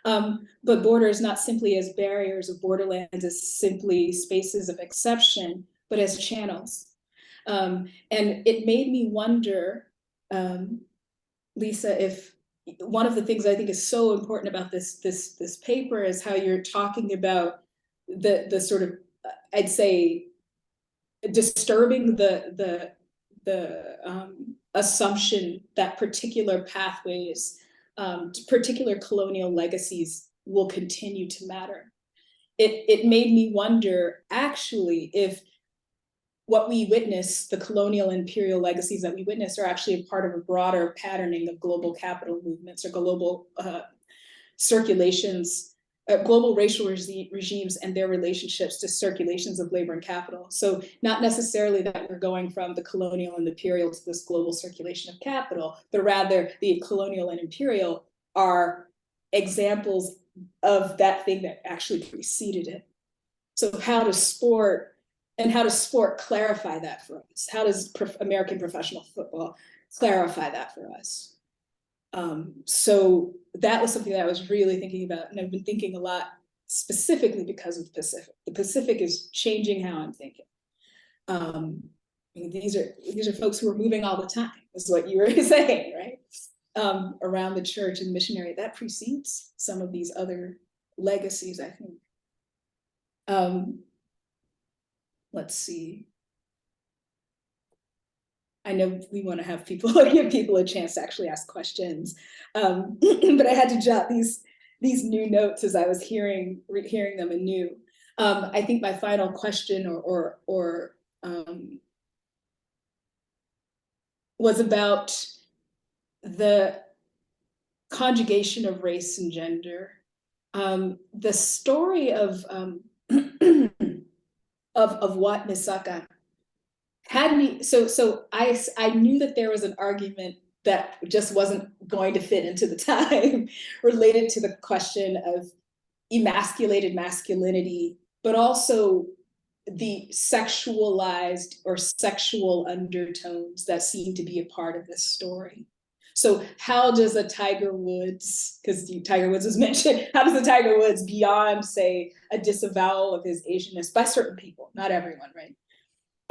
But borders not simply as barriers of borderlands, as simply spaces of exception, but as channels. And it made me wonder, Lisa, if one of the things I think is so important about this paper is how you're talking about the sort of, I'd say, disturbing the assumption that particular pathways, particular colonial legacies will continue to matter. It made me wonder, actually, if what we witness, the colonial imperial legacies that we witness, are actually a part of a broader patterning of global capital movements or global circulations, global racial regimes and their relationships to circulations of labor and capital. So not necessarily that we're going from the colonial and the imperial to this global circulation of capital, but rather the colonial and imperial are examples of that thing that actually preceded it. So how does sport clarify that for us? How does American professional football clarify that for us? So that was something that I was really thinking about, and I've been thinking a lot specifically because of the Pacific. The Pacific is changing how I'm thinking. These are folks who are moving all the time, is what you were saying, right? Around the church and missionary, that precedes some of these other legacies, I think. Let's see. I know we want to have people give people a chance to actually ask questions, but I had to jot these new notes as I was hearing them anew. I think my final question was about the conjugation of race and gender. The story of Wat Misaka had me, so I knew that there was an argument that just wasn't going to fit into the time related to the question of emasculated masculinity, but also the sexualized or sexual undertones that seem to be a part of this story. So how does a Tiger Woods, because Tiger Woods was mentioned, how does a Tiger Woods, beyond, say, a disavowal of his Asianness by certain people, not everyone, right?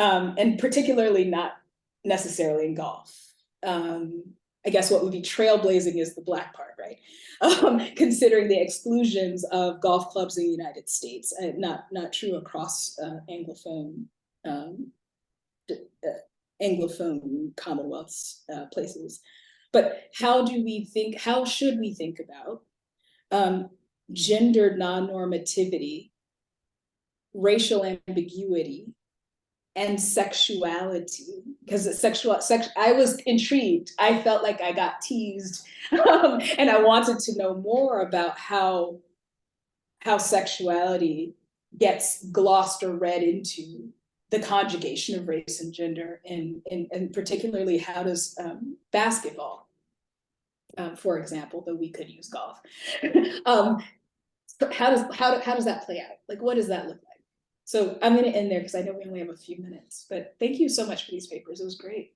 And particularly not necessarily in golf. I guess what would be trailblazing is the Black part, right? Considering the exclusions of golf clubs in the United States, not true across Anglophone Commonwealths places. But how should we think about gendered non-normativity, racial ambiguity, and sexuality? Because I was intrigued. I felt like I got teased, and I wanted to know more about how sexuality gets glossed or read into the conjugation of race and gender, and particularly how does basketball, for example, though we could use golf, how does that play out? Like, what does that look like? So I'm going to end there because I know we only have a few minutes, but thank you so much for these papers. It was great.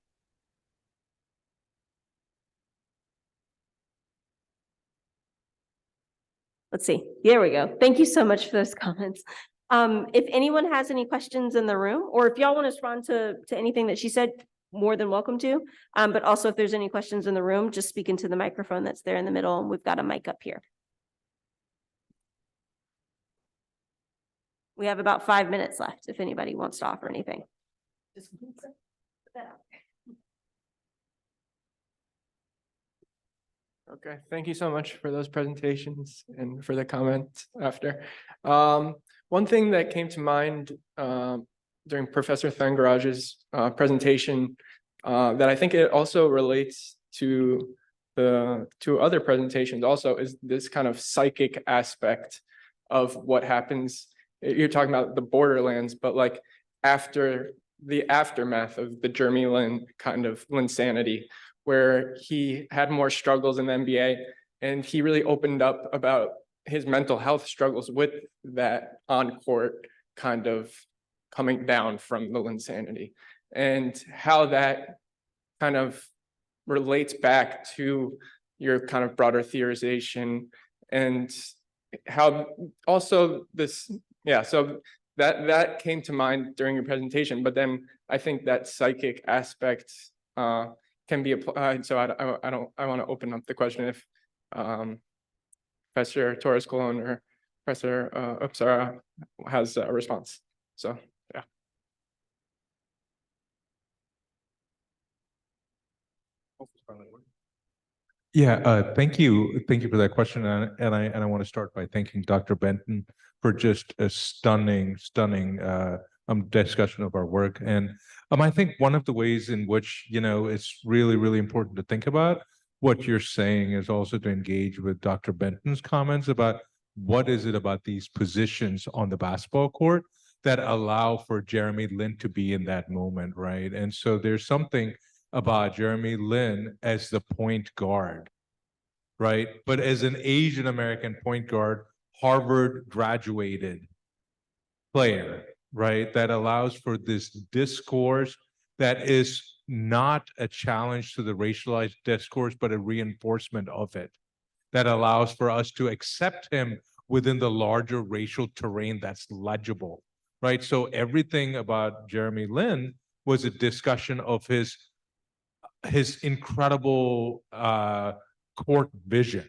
Let's see. There we go. Thank you so much for those comments. If anyone has any questions in the room, or if y'all want to respond to anything that she said, more than welcome to. But also, if there's any questions in the room, just speak into the microphone that's there in the middle, and we've got a mic up here. We have about 5 minutes left if anybody wants to offer anything. Okay, thank you so much for those presentations and for the comments after. One thing that came to mind during Professor Thangaraj's presentation that I think it also relates to the two other presentations also is this kind of psychic aspect of what happens. You're talking about the borderlands, but like after the aftermath of the Jeremy Lin kind of Linsanity, where he had more struggles in the NBA and he really opened up about his mental health struggles with that on-court kind of coming down from the Linsanity, and how that kind of relates back to your kind of broader theorization, and how also this, yeah, so that came to mind during your presentation, but then I think that psychic aspect can be applied. So I want to open up the question if Professor Torres Colon or Professor Upsara has a response. So yeah. Yeah, thank you. Thank you for that question. And I want to start by thanking Dr. Benton for just a stunning discussion of our work. And I think one of the ways in which, it's really important to think about what you're saying is also to engage with Dr. Benton's comments about what is it about these positions on the basketball court that allow for Jeremy Lin to be in that moment, right? And so there's something about Jeremy Lin as the point guard, right? But as an Asian American point guard, Harvard graduated player, right? That allows for this discourse that is not a challenge to the racialized discourse, but a reinforcement of it. That allows for us to accept him within the larger racial terrain that's legible, right? So everything about Jeremy Lin was a discussion of his incredible court vision.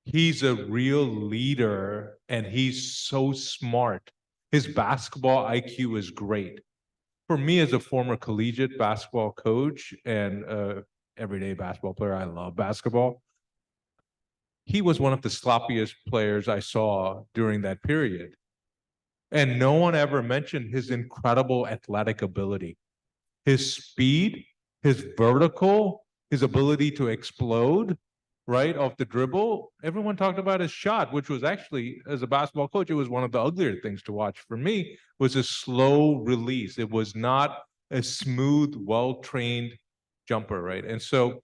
He's a real leader and he's so smart. His basketball IQ is great. For me, as a former collegiate basketball coach and everyday basketball player, I love basketball. He was one of the sloppiest players I saw during that period. And no one ever mentioned his incredible athletic ability, his speed, his vertical, his ability to explode, right, off the dribble. Everyone talked about his shot, which was actually, as a basketball coach, it was one of the uglier things to watch for me, was a slow release. It was not a smooth, well-trained jumper, right? And so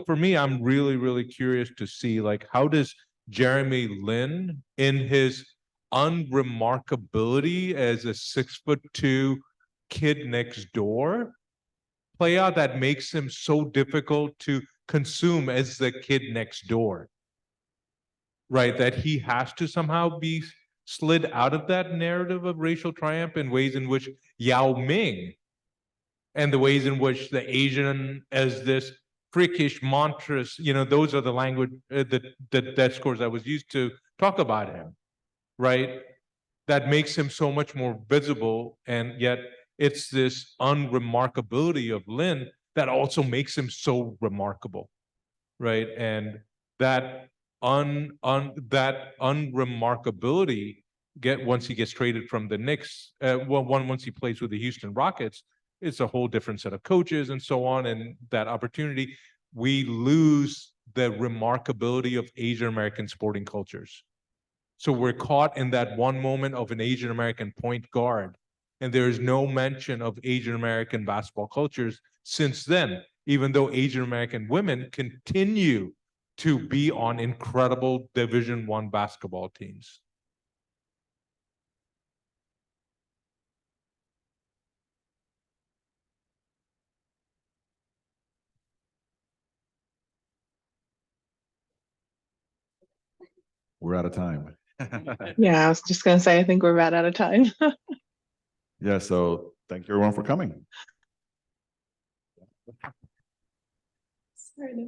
for me, I'm really curious to see, like, how does Jeremy Lin, in his unremarkability as a 6'2" kid next door, play out that makes him so difficult to consume as the kid next door, right? That he has to somehow be slid out of that narrative of racial triumph in ways in which Yao Ming and the ways in which the Asian as this freakish monstrous, those are the language, the discourse I was used to talk about him, right? That makes him so much more visible, and yet it's this unremarkability of Lin that also makes him so remarkable, right? And that unremarkability once he gets traded from the Knicks, once he plays with the Houston Rockets, it's a whole different set of coaches and so on, and that opportunity, we lose the remarkability of Asian American sporting cultures. So we're caught in that one moment of an Asian American point guard, and there is no mention of Asian American basketball cultures since then, even though Asian American women continue to be on incredible Division I basketball teams. We're out of time. Yeah, I was just gonna say, I think we're about out of time. Yeah, so thank you everyone for coming. Sorry,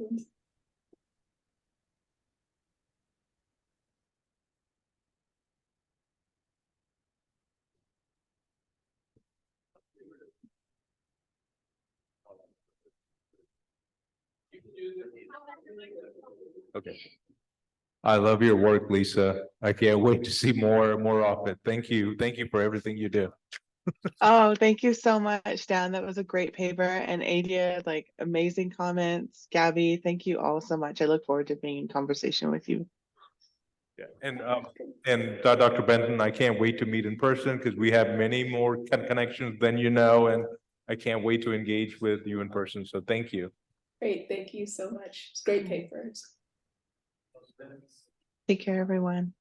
Okay. I love your work, Lisa. I can't wait to see more of it. Thank you. Thank you for everything you do. Oh, thank you so much, Dan. That was a great paper. And Adia, like amazing comments. Gabby, thank you all so much. I look forward to being in conversation with you. Yeah, and Dr. Benton, I can't wait to meet in person because we have many more connections than you know, and I can't wait to engage with you in person. So thank you. Great, thank you so much. It's great papers. Take care, everyone.